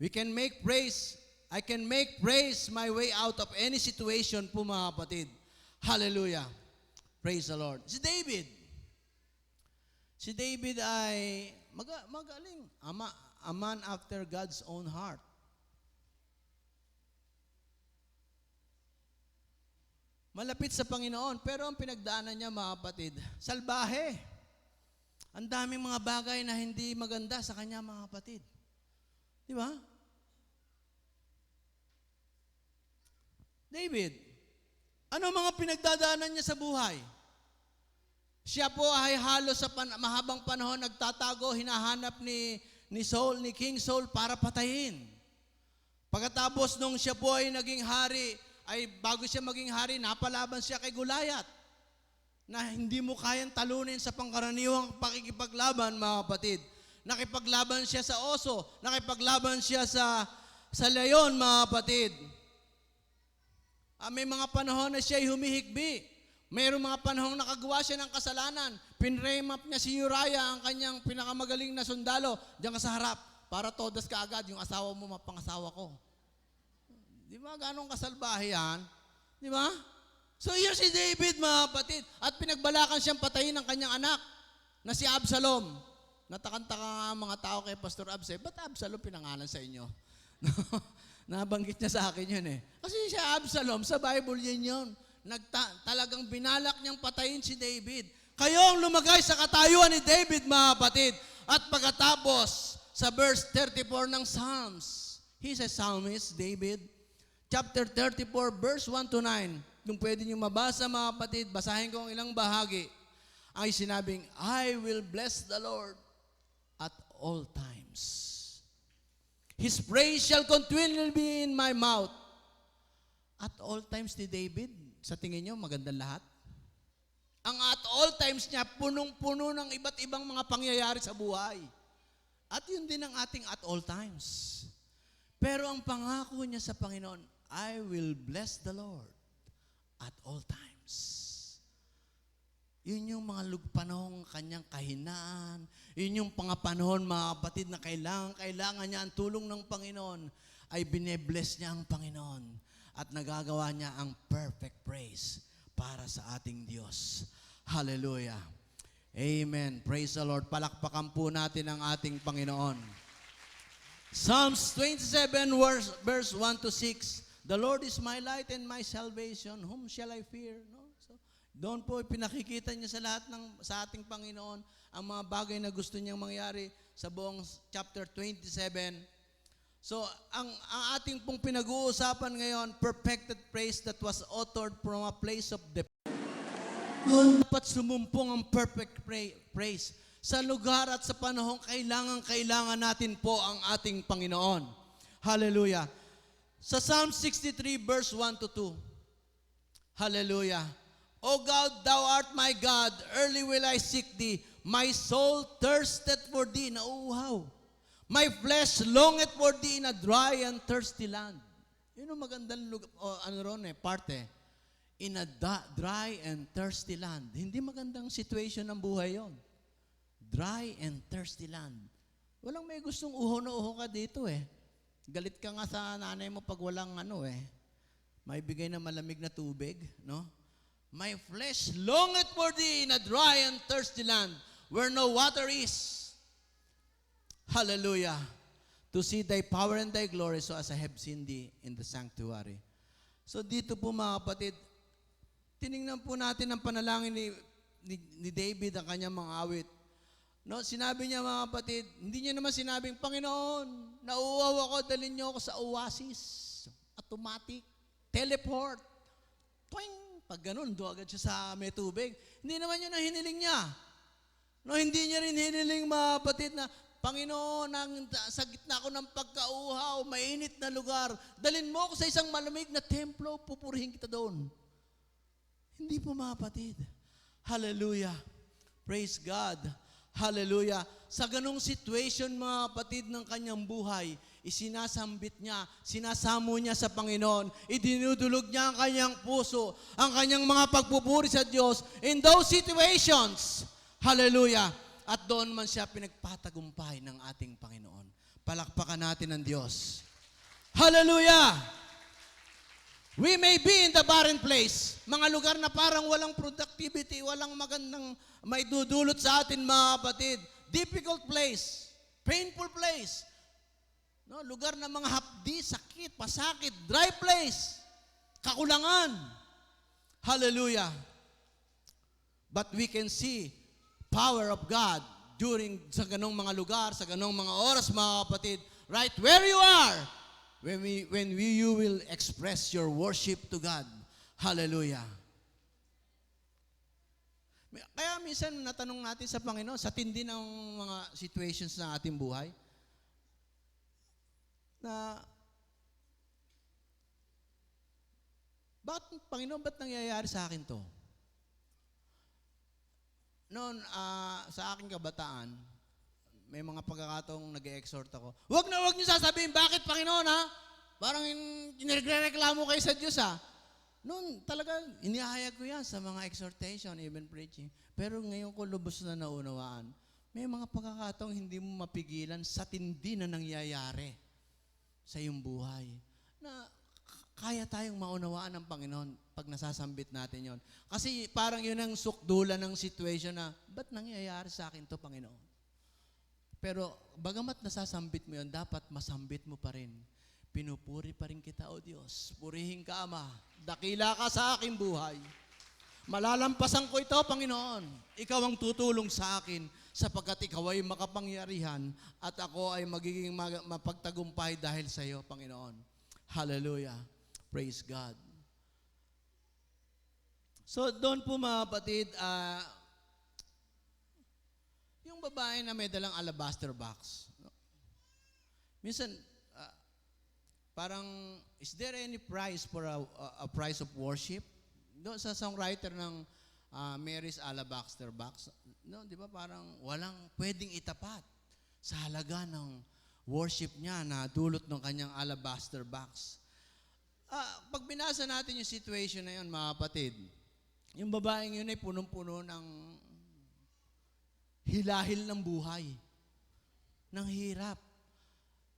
We can make praise. I can make praise my way out of any situation po, mga kapatid. Hallelujah. Praise the Lord. Si David ay magaling. A man after God's own heart. Malapit sa Panginoon, pero ang pinagdaanan niya, mga kapatid, salbahe. Ang daming mga bagay na hindi maganda sa kanya, mga kapatid. Di ba? David, ano mga pinagdadaanan niya sa buhay? Siya po ay halos sa mahabang panahon nagtatago, hinahanap ni King Saul para patayin. Pagkatapos nung siya po ay naging hari, ay bago siya maging hari, napalaban siya kay Goliath na hindi mo kayang talunin sa pangkaraniwang pakikipaglaban, mga kapatid. Nakipaglaban siya sa oso, nakipaglaban siya sa leon, mga kapatid. May mga panahon na siya ay humihigbi. Mayroong mga panahon nakagawa siya ng kasalanan. Pinremap niya si Uriah, ang kanyang pinakamagaling na sundalo, diyan ka sa harap, para todas ka agad, yung asawa mo, mapangasawa ko. Di ba ganong kasalbahe yan? Di ba? So here si David, mga kapatid, at pinagbalakan siyang patayin ng kanyang anak, na si Absalom. Natakantaka nga mga tao kay Pastor Abs, ba't Absalom pinangalan sa inyo? Nabanggit niya sa akin yun eh. Kasi siya Absalom, sa Bible yun. Talagang binalak niyang patayin si David. Kayo ang lumagay sa katayuan ni David, mga kapatid. At pagkatapos, sa verse 34 ng Psalms, he's a psalmist, David. Chapter 34, verse 1 to 9. Kung pwede niyo mabasa, mga kapatid, basahin ko ang ilang bahagi. Ay sinabing, I will bless the Lord at all times. His praise shall continually be in my mouth. At all times ni David, sa tingin nyo, magandang lahat? Ang at all times niya, punong-puno ng iba't ibang mga pangyayari sa buhay. At yun din ang ating at all times. Pero ang pangako niya sa Panginoon, I will bless the Lord at all times. Yun yung mga panahong kanyang kahinaan. Yun yung pangapanahon, mga kapatid, na kailangan niya ang tulong ng Panginoon, ay binebless niya ang Panginoon at nagagawa niya ang perfect praise para sa ating Diyos. Hallelujah. Amen. Praise the Lord. Palakpakan po natin ang ating Panginoon. Psalms 27, verse 1 to 6. The Lord is my light and my salvation. Whom shall I fear? No? Doon po pinakikita niya sa ating Panginoon ang mga bagay na gusto niyang mangyari sa buong chapter 27. So, ang ating pong pinag-uusapan ngayon, perfected praise that was uttered from a place of depth. Dapat sumumpong ang perfect praise. Sa lugar at sa panahon, kailangan natin po ang ating Panginoon. Hallelujah. Sa Psalm 63, verse 1 to 2. Hallelujah. O God, Thou art my God, early will I seek Thee. My soul thirsted for Thee, nauuhaw. My flesh longeth for Thee in a dry and thirsty land. Yun ang magandang parte. In a dry and thirsty land. Hindi magandang situation ng buhay yon. Dry and thirsty land. Walang may gustong uho na uho ka dito eh. Galit ka nga sa nanay mo pag walang may bigay na malamig na tubig, no? My flesh longeth for thee in a dry and thirsty land where no water is. Hallelujah. To see thy power and thy glory, so as I have seen thee in the sanctuary. So dito po mga kapatid, tiningnan po natin ang panalangin ni David, ang kanyang mga awit. No, sinabi niya mga kapatid, hindi niya naman sinabing, Panginoon, nauuhaw ako, dalhin niyo ako sa oasis. Automatic, teleport. Toing! Pag ganun, doon agad siya sa may tubig. Hindi naman yun ang hiniling niya. No, hindi niya rin hiniling mga kapatid na, Panginoon, sa gitna ko ng pagkauhaw, mainit na lugar, dalhin mo ako sa isang malamig na templo, pupurihin kita doon. Hindi po mga kapatid. Hallelujah. Praise God. Hallelujah. Sa ganong situation mga kapatid ng kanyang buhay, isinasambit niya, sinasamo niya sa Panginoon, idinudulog niya ang kanyang puso, ang kanyang mga pagpupuri sa Diyos in those situations. Hallelujah. At doon man siya pinagpatagumpay ng ating Panginoon. Palakpakan natin ang Diyos. Hallelujah! We may be in the barren place. Mga lugar na parang walang productivity, walang magandang may dudulot sa atin mga kapatid. Difficult place. Painful place. No, lugar na mga hapdi, sakit, pasakit, dry place. Kakulangan. Hallelujah! But we can see power of God sa ganong mga lugar, sa ganong mga oras, mga kapatid, right where you are, when you will express your worship to God. Hallelujah. Kaya minsan natanong natin sa Panginoon, sa tindi ng mga situations ng ating buhay, na, Panginoon, ba't nangyayari sa akin to? Noon, sa aking kabataan, may mga pagkakataong nag-e-exhort ako. Huwag niyo sasabihin, bakit Panginoon ha? Parang inire-reklamo kayo sa Diyos ha? Noon, talaga, inihayag ko yan sa mga exhortation, even preaching. Pero ngayon ko lubos na naunawaan, may mga pagkakataong hindi mo mapigilan sa tindi na nangyayari sa iyong buhay. Na kaya tayong maunawaan ng Panginoon pag nasasambit natin yon. Kasi parang yun ang sukdulan ng situation na, ba't nangyayari sa akin to, Panginoon? Pero bagamat nasasambit mo yun, dapat masambit mo pa rin. Pinupuri pa rin kita, O Diyos. Purihin ka, Ama. Dakila ka sa aking buhay. Malalampasan ko ito, Panginoon. Ikaw ang tutulong sa akin sapagkat ikaw ay makapangyarihan at ako ay magiging mapagtagumpay dahil sa iyo, Panginoon. Hallelujah. Praise God. So, doon po mga kapatid, yung babae na may dalang alabaster box. Minsan, parang, is there any price for a price of worship? Doon sa songwriter ng Mary's Alabaster Box, no, di ba parang walang pwedeng itapat sa halaga ng worship niya na dulot ng kanyang alabaster box. Pag binasa natin yung situation na yun, mga kapatid, yung babaeng yun ay punong-puno ng hilahil ng buhay, ng hirap.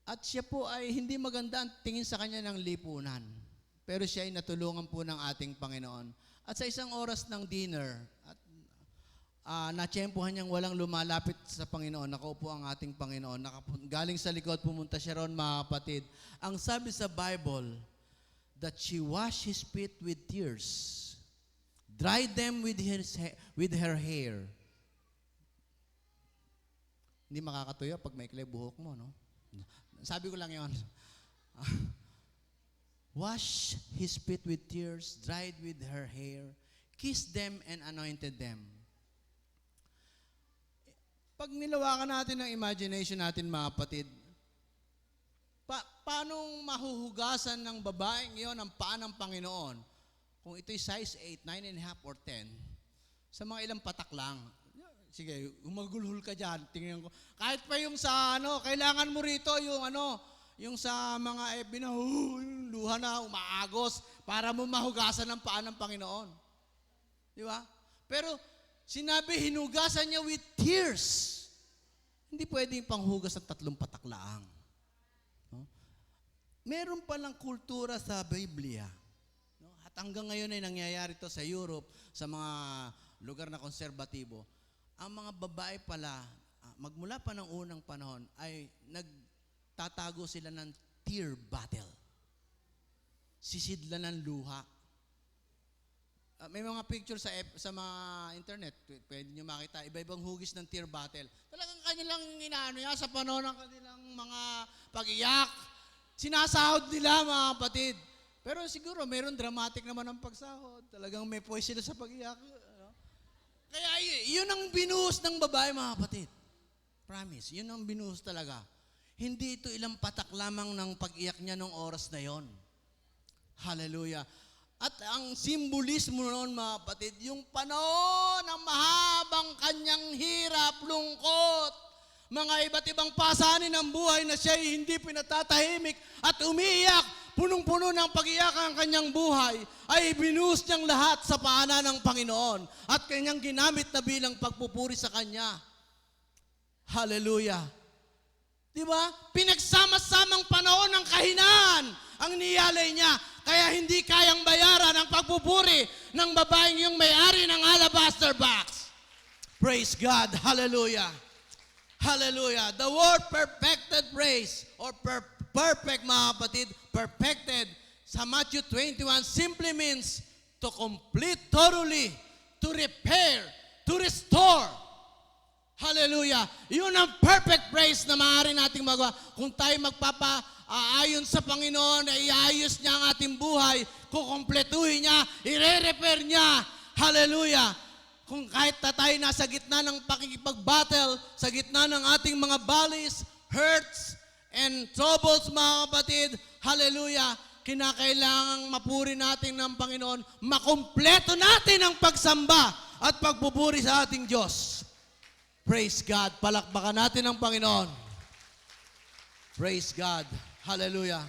At siya po ay hindi maganda ang tingin sa kanya ng lipunan. Pero siya ay natulungan po ng ating Panginoon. At sa isang oras ng dinner, at natsyempohan niyang walang lumalapit sa Panginoon, nakaupo ang ating Panginoon, galing sa likod, pumunta siya ron, mga kapatid. Ang sabi sa Bible, that she washed his feet with tears, dried them with her hair. Hindi makakatuyo pag may buhok mo, no? Sabi ko lang yon. Wash his feet with tears, dried with her hair, kissed them and anointed them. Pag nilawakan natin ang imagination natin, mga kapatid, paano mahuhugasan ng babaeng iyon ang paa ng Panginoon? Kung ito'y size 8, 9.5 or 10, sa mga ilang patak lang. Sige, umagulhul ka dyan, tingnan ko. Kahit pa yung sa kailangan mo rito yung sa mga FB na, yung luha na umaagos para mo mahugasan ang paa ng Panginoon. Di ba? Pero sinabi, hinugasan niya with tears. Hindi pwedeng panghugas ng 3 patak lang. No? Meron palang kultura sa Biblia At hanggang ngayon ay nangyayari to sa Europe, sa mga lugar na konserbatibo. Ang mga babae pala, magmula pa ng unang panahon, ay nagtatago sila ng tear battle. Sisidlan ng luha. May mga picture sa mga internet, pwede nyo makita, iba-ibang hugis ng tear battle. Talagang kanilang inaano yan sa panahon ng kanilang mga pag-iyak. Sinasahod nila, mga kapatid. Pero siguro, mayroon dramatic naman ang pagsahod. Talagang may poise sila sa pag-iyak. Ano? Kaya yun ang binuhos ng babae, mga kapatid. Promise, yun ang binuhos talaga. Hindi ito ilang patak lamang ng pag-iyak niya nung oras na yon. Hallelujah. At ang simbolismo noon, mga kapatid, yung panahon ng mahabang kanyang hirap, lungkot, mga iba't ibang pasanin ng buhay na siya hindi pinatatahimik at umiiyak, punong-puno ng pag-iyak ang kanyang buhay, ay binuhos niyang lahat sa paanan ng Panginoon at kanyang ginamit na bilang pagpupuri sa Kanya. Hallelujah. Diba? Pinagsama-samang panahon ng kahinaan ang niyalay niya, kaya hindi kayang bayaran ang pagpupuri ng babaeng yung may-ari ng alabaster box. Praise God. Hallelujah. Hallelujah. The word perfected praise or perfect, mga kapatid, perfected sa Matthew 21 simply means to complete thoroughly, to repair, to restore. Hallelujah. Yun ang perfect praise na maaari nating magawa. Kung tayo magpapaayon sa Panginoon, na iayos niya ang ating buhay, kukumpletuhin niya, ire-repair niya. Hallelujah. Kung kahit tayo nasa gitna ng pakikipag-battle, sa gitna ng ating mga valleys, hurts, and troubles, mga kapatid, hallelujah, kinakailangang mapuri natin ng Panginoon, makumpleto natin ang pagsamba at pagpupuri sa ating Diyos. Praise God. Palakpakan natin ang Panginoon. Praise God. Hallelujah.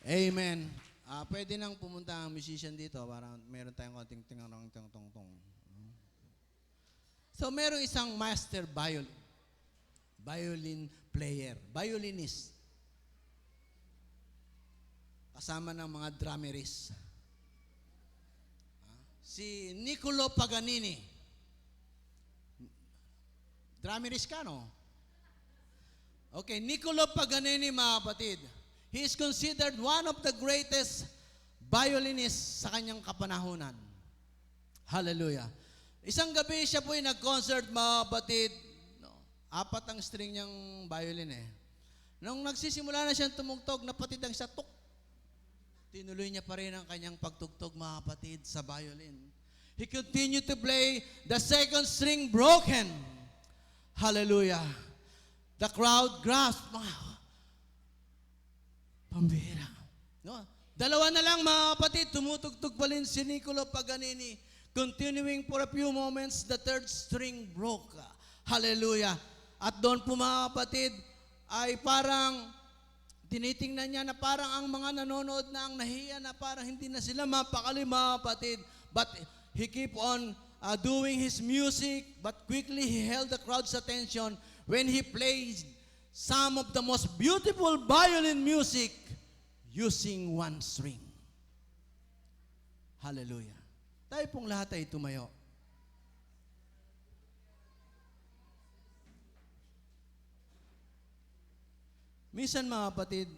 Amen. Pwede nang pumunta ang musician dito para meron tayong konting ting-tong-tong. So, merong isang master violin player, violinist. Kasama ng mga drummerist. Si Niccolo Paganini. Drummerist ka, no? Okay, Niccolo Paganini, mga kapatid. He is considered one of the greatest violinists sa kanyang kapanahunan. Hallelujah. Isang gabi siya po ay nag-concert, mga kapatid. No, 4 ang string niyang violin eh. Nung nagsisimula na siyang tumugtog, napatid ang siya, tuk. Tinuloy niya pa rin ang kanyang pagtugtog, mga kapatid, sa violin. He continued to play the 2nd string broken. Hallelujah. The crowd grasped. Pambira. No? 2 na lang, mga kapatid, tumutugtog pa rin si Niccolo Paganini. Continuing for a few moments, the 3rd string broke. Hallelujah. At doon po, mga kapatid, ay parang tinitingnan niya na parang ang mga nanonood na ang nahiya na parang hindi na sila mapakali, mga kapatid. But he keep on doing his music, but quickly he held the crowd's attention when he played some of the most beautiful violin music using 1 string. Hallelujah. Tayo pong lahat ay tumayo. Minsan, mga kapatid,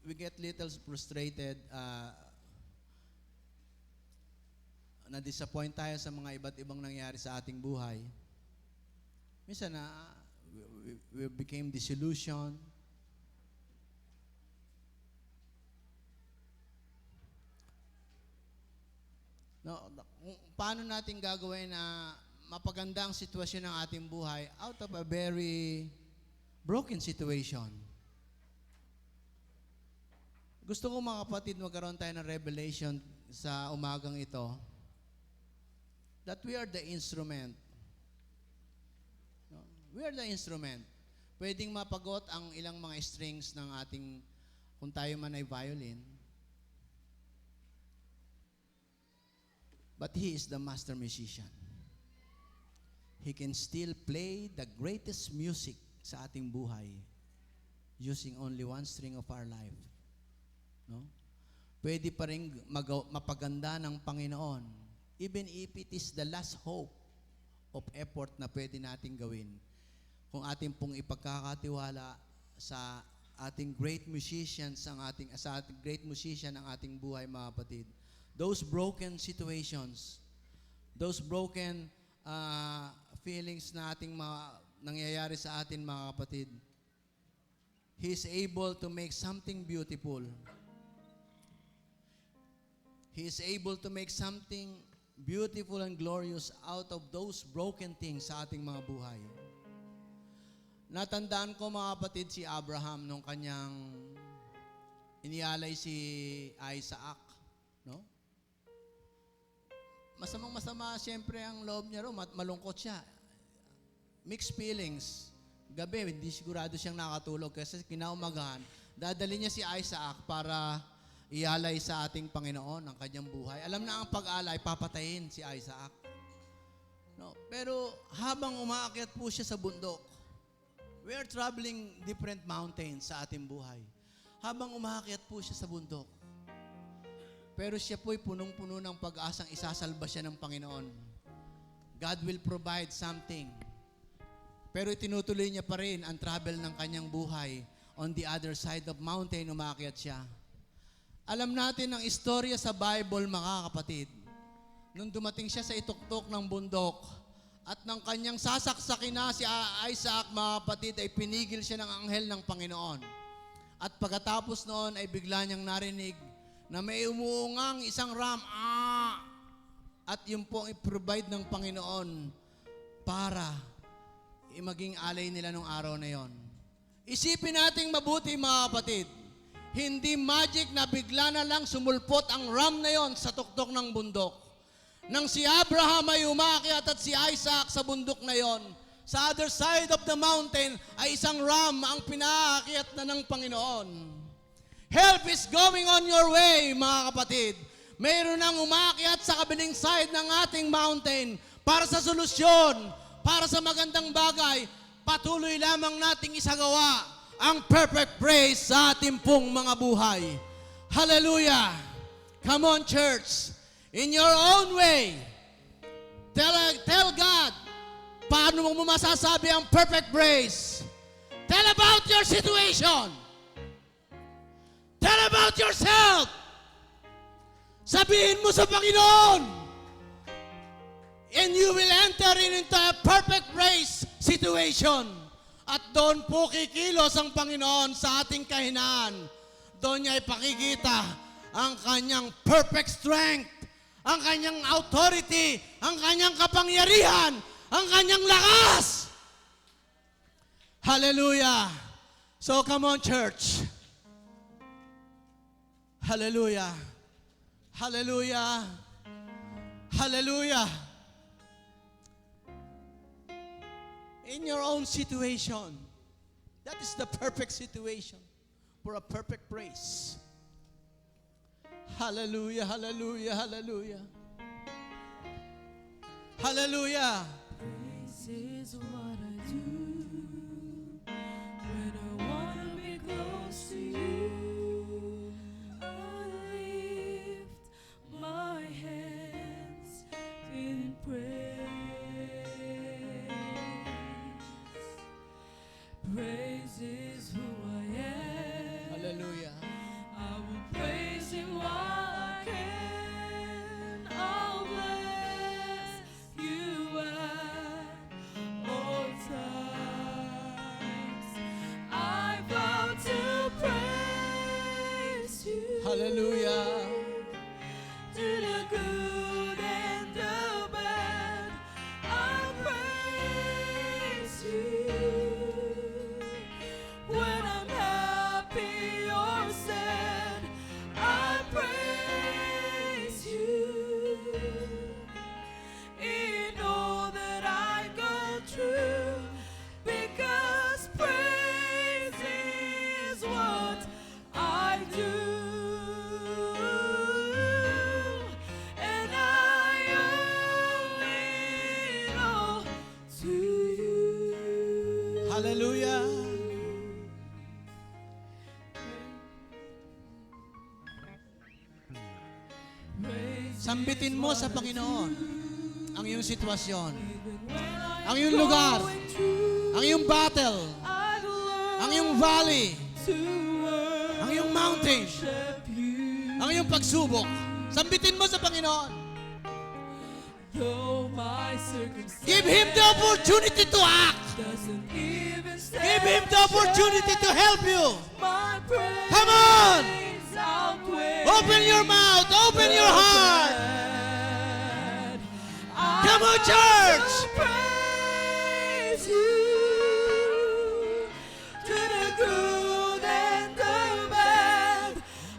we get little frustrated, na-disappoint tayo sa mga iba't ibang nangyari sa ating buhay. Minsan, we became disillusioned. No, paano natin gagawin na mapaganda ang sitwasyon ng ating buhay out of a very broken situation? Gusto ko, mga kapatid, magkaroon tayo ng revelation sa umagang ito that we are the instrument. No? We are the instrument. Pwedeng mapagot ang ilang mga strings ng ating, kung tayo man ay violin. But He is the master musician. He can still play the greatest music sa ating buhay using only 1 string of our life. No? pwede pa rin mapaganda ng Panginoon. Even if it is the last hope of effort na pwede nating gawin. Kung ating pong ipagkakatiwala sa ating great musicians, sa ating great musician ang ating buhay, mga kapatid. Those broken situations, those broken feelings na ating nangyayari sa atin, mga kapatid, He is able to make something beautiful. He is able to make something beautiful and glorious out of those broken things sa ating mga buhay. Natandaan ko, mga kapatid, si Abraham nung kanyang inialay si Isaac, no? Masamang-masama siyempre ang loob niya ro, malungkot siya. Mixed feelings. Gabi, hindi sigurado siyang nakatulog kasi kinaumagahan, dadali niya si Isaac para ialay sa ating Panginoon ang kanyang buhay. Alam na ang pag-alay, papatayin si Isaac. No? Pero habang umaakyat po siya sa bundok, we are traveling different mountains sa ating buhay. Habang umaakyat po siya sa bundok, pero siya po'y punong-puno ng pag-asang isasalba siya ng Panginoon. God will provide something. Pero itinutuloy niya pa rin ang travel ng kanyang buhay. On the other side of mountain, umaakyat siya. Alam natin ang istorya sa Bible, mga kapatid. Nung dumating siya sa ituktok ng bundok, at nang kanyang sasaksakin na si Isaac, mga kapatid, ay pinigil siya ng anghel ng Panginoon. At pagkatapos noon ay bigla niyang narinig na may umuungang isang ram. At yun po i-provide ng Panginoon para maging alay nila nung araw na yon. Isipin nating mabuti, mga kapatid. Hindi magic na bigla na lang sumulpot ang ram na yon sa tuktok ng bundok. Nang si Abraham ay umakyat at si Isaac sa bundok na yon, sa other side of the mountain ay isang ram ang pinaakyat na ng Panginoon. Help is going on your way, mga kapatid. Mayroon nang umakyat sa kabilang side ng ating mountain para sa solusyon, para sa magandang bagay. Patuloy lamang nating isagawa ang perfect praise sa ating pong mga buhay. Hallelujah! Come on, church. In your own way, tell God, paano mo masasabi ang perfect praise? Tell about your situation. Tell about yourself. Sabihin mo sa Panginoon. And you will enter into a perfect praise situation. At doon po kikilos ang Panginoon sa ating kahinaan. Doon niya ipakikita ang kanyang perfect strength, ang kanyang authority, ang kanyang kapangyarihan, ang kanyang lakas. Hallelujah. So come on, church. Hallelujah. Hallelujah. Hallelujah. In your own situation, that is the perfect situation for a perfect praise. Hallelujah, hallelujah, hallelujah. Hallelujah. Praise is what I do when I want to be close to you. I lift my hands in praise. Praise is who I am. Hallelujah. I will praise Him while I can. I'll bless You at all times. I vow to praise You. Hallelujah. To the good and the bad, I praise You. When I'm happy or sad, I praise You. In all that I go through, because praise is what I do. Sambitin mo sa Panginoon ang iyong sitwasyon, Even when I ang am iyong lugar, going through, ang iyong battle, I've learned ang iyong valley, to worship ang iyong mountain, you. ang iyong pagsubok. Sambitin mo sa Panginoon. Though my circumstance Give Him the opportunity to act. doesn't even stand Give Him the opportunity to help you. my praise Come on! outweighs Open your mouth. Open your heart. that. Come on, church. I praise you to the good and the bad.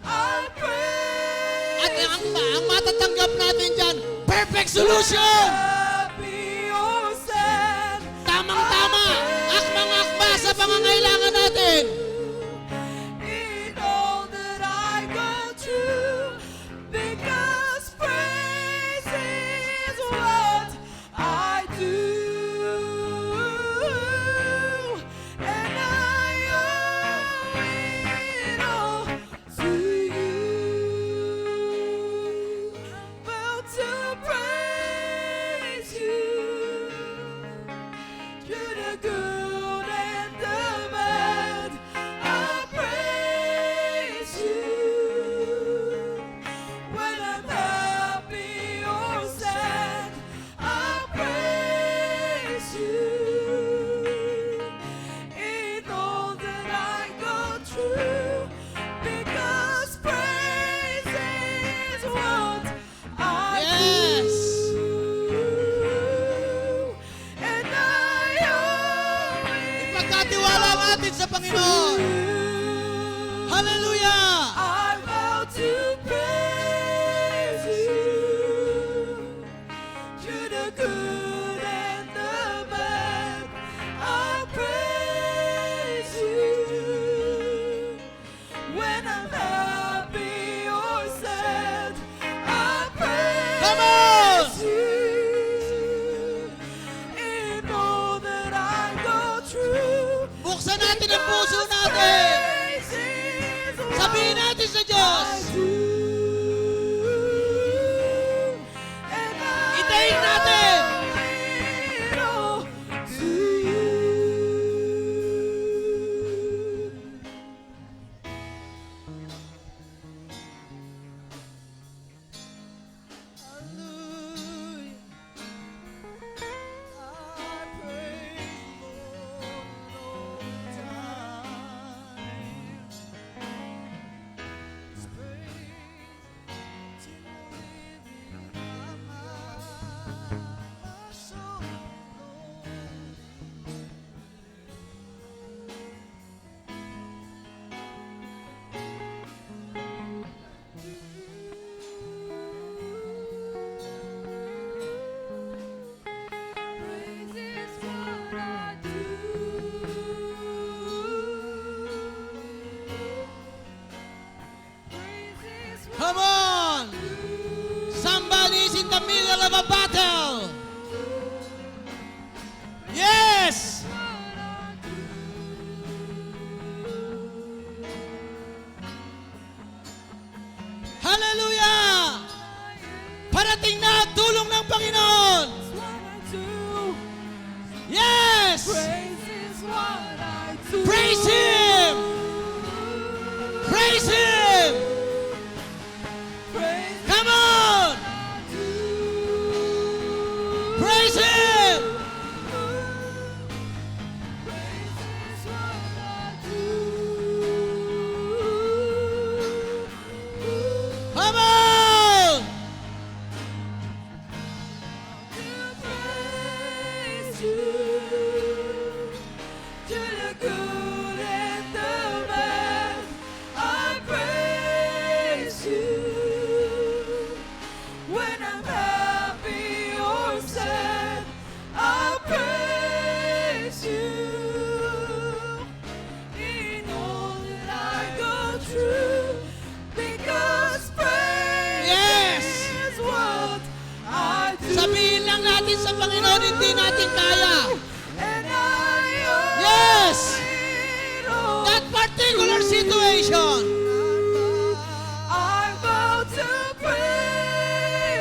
I praise At ang matatanggap natin dyan, perfect solution. happy or sad. Tamang-tama. Akmang-akma sa pangangailangan natin. In all that I go through, because praise is what I do, and I owe it all to you. Well, to praise you, to the good and the bad, I praise you. When I'm happy or sad, I praise you. In all that I go through, because praise is what I Yes. do, and I owe it Ipagkatiwala natin sa Panginoon. Hallelujah. I vow to praise you, to the good and the bad. I praise you. When I'm happy or sad, I Come on. praise you. In all that I go through, Buksan natin ang puso natin. praise is what Sabihin natin sa Diyos. I do, and I Itayin natin. owe it all to you. Hallelujah. I praise the Lord all the time. His praise continually in my mind, my soul alone. Praise is what I do. Praise is what Come on. Somebody's in the middle of a battle. Yes. I do. Hallelujah. Parating na ang tulong ng Panginoon. It's what I do. Yes. Praise is what I do. Praise Him. Praise Him. Praise Come on. I do. Praise Him. Praise is what I do. Come on. To praise you, to the good and the bad, I praise you. When I'm happy or sad, I praise you. In all that I go through, because praise Yes. is what I do. Sabihin lang natin sa Panginoon, hindi natin kaya. And I owe Yes. it all. That particular situation. I vow to praise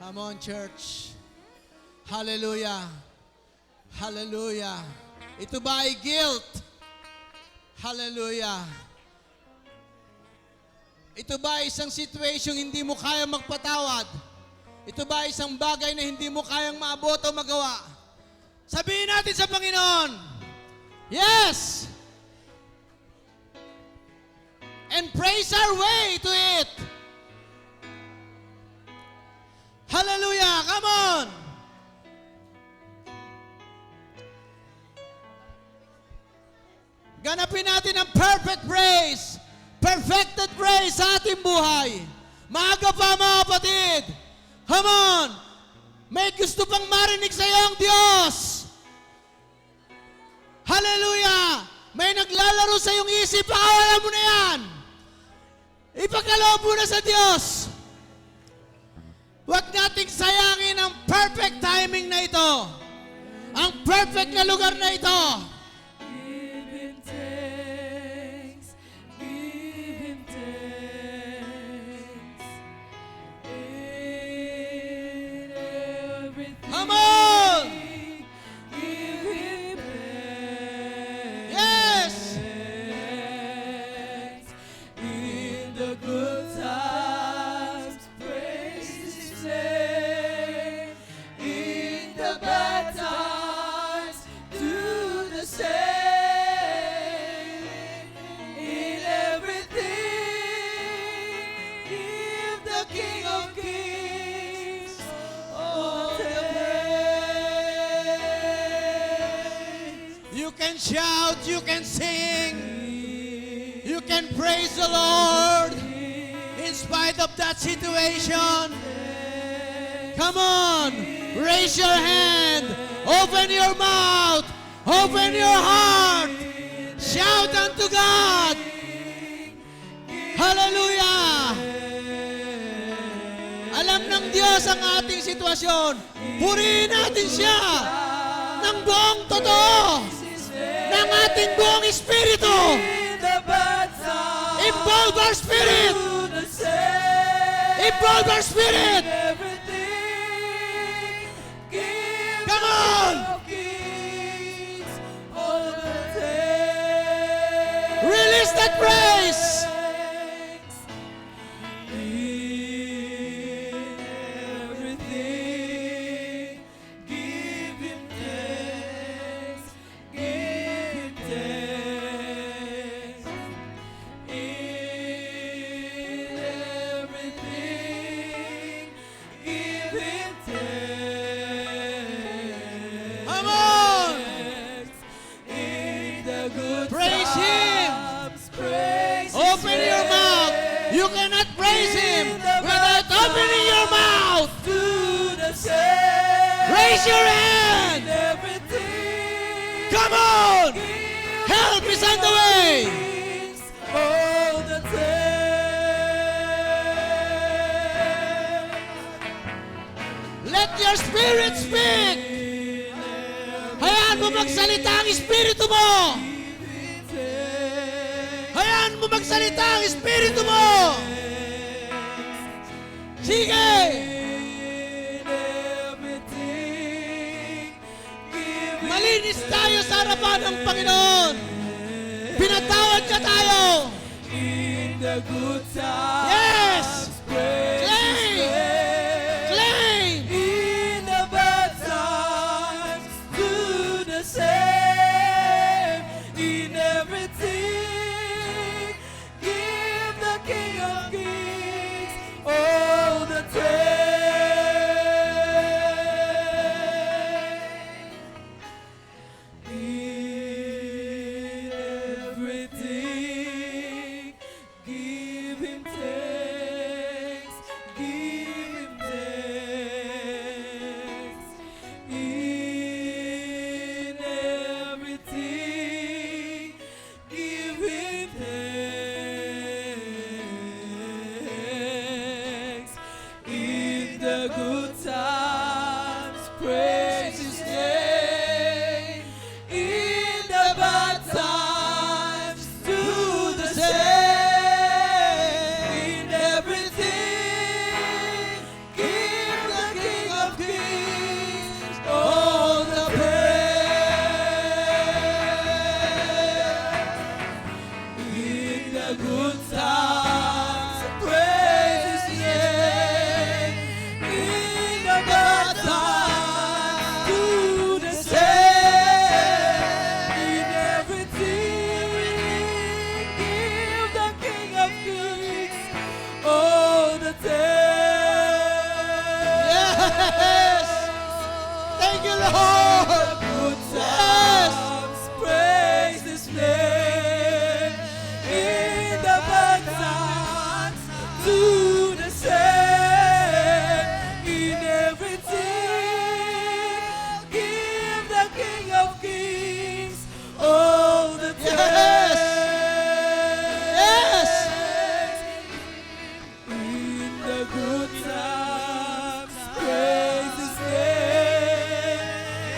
Come on, church. Hallelujah. Hallelujah. Ito ba ay guilt? Hallelujah. Ito ba ay isang situation hindi mo kaya magpatawad? Ito ba ay isang bagay na hindi mo kayang maabot o magawa? Sabihin natin sa Panginoon, yes! And praise our way to it. Hallelujah! Come on! Ganapin natin ang perfect praise. Perfected praise sa ating buhay. Maaga pa mga kapatid. Come on! May gusto pang marinig sa iyo ang Diyos. Hallelujah! May naglalaro sa iyong isip, pakawalan mo na yan. Ipagkaloob mo na sa Diyos. Huwag nating sayangin ang perfect timing na ito. Ang perfect na lugar na ito. Give Him thanks. Give Him thanks. In everything. Come on! Give Him thanks. Yes! In the good times, praise His name. In the bad times, do the same. In everything, give the King of Kings all the praise. You can shout, you can sing, you can praise the Lord in spite of that situation. Come on, raise your hand, open your mouth, open your heart, shout unto God. Hallelujah! Alam ng Diyos ang ating sitwasyon. Purihin natin siya ng buong totoo, ng ating buong espiritu. In the bad times, Involve our spirit! do the same. Involve our spirit! Everything, give Come the on! King of Kings all the thanks. Release that praise! In everything, give Him thanks. Give Him thanks. In everything, give Him thanks. Come on! In the good Praise Him! times, praise His Open your mouth! You cannot praise Him without opening your mouth! Do the same. Raise your hand! Everything. Come on! Help is on the way! All the time. Let your spirit speak! Hayaan mo magsalita ang espiritu mo! Hayaan mo magsalita ang espiritu mo! Sige! In everything, give Him Malinis tayo sa harapan ng Panginoon! Pinatawad ka tayo! in the good times. Yes! Praise Claim! His name. Claim! In the bad times, do the same. In everything, give the King of Kings all the praise. In everything, give Him thanks. Give Him thanks. In everything, give Him thanks. In the good times, praise His name. In the bad times, do the same. In everything, give the Yes! Thank you, Lord! Good Yes! times, praise His name. In the bad times, do the same. In everything, give the King of Kings all the Yes! Yes! In the good times, praise His name.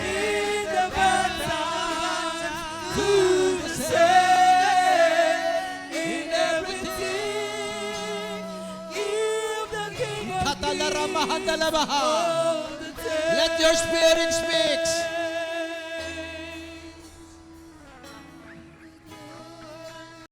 In the bad times, do the same. In everything, give the King of Kings Katalaramahandalabaha. all the day. Let your spirit speak.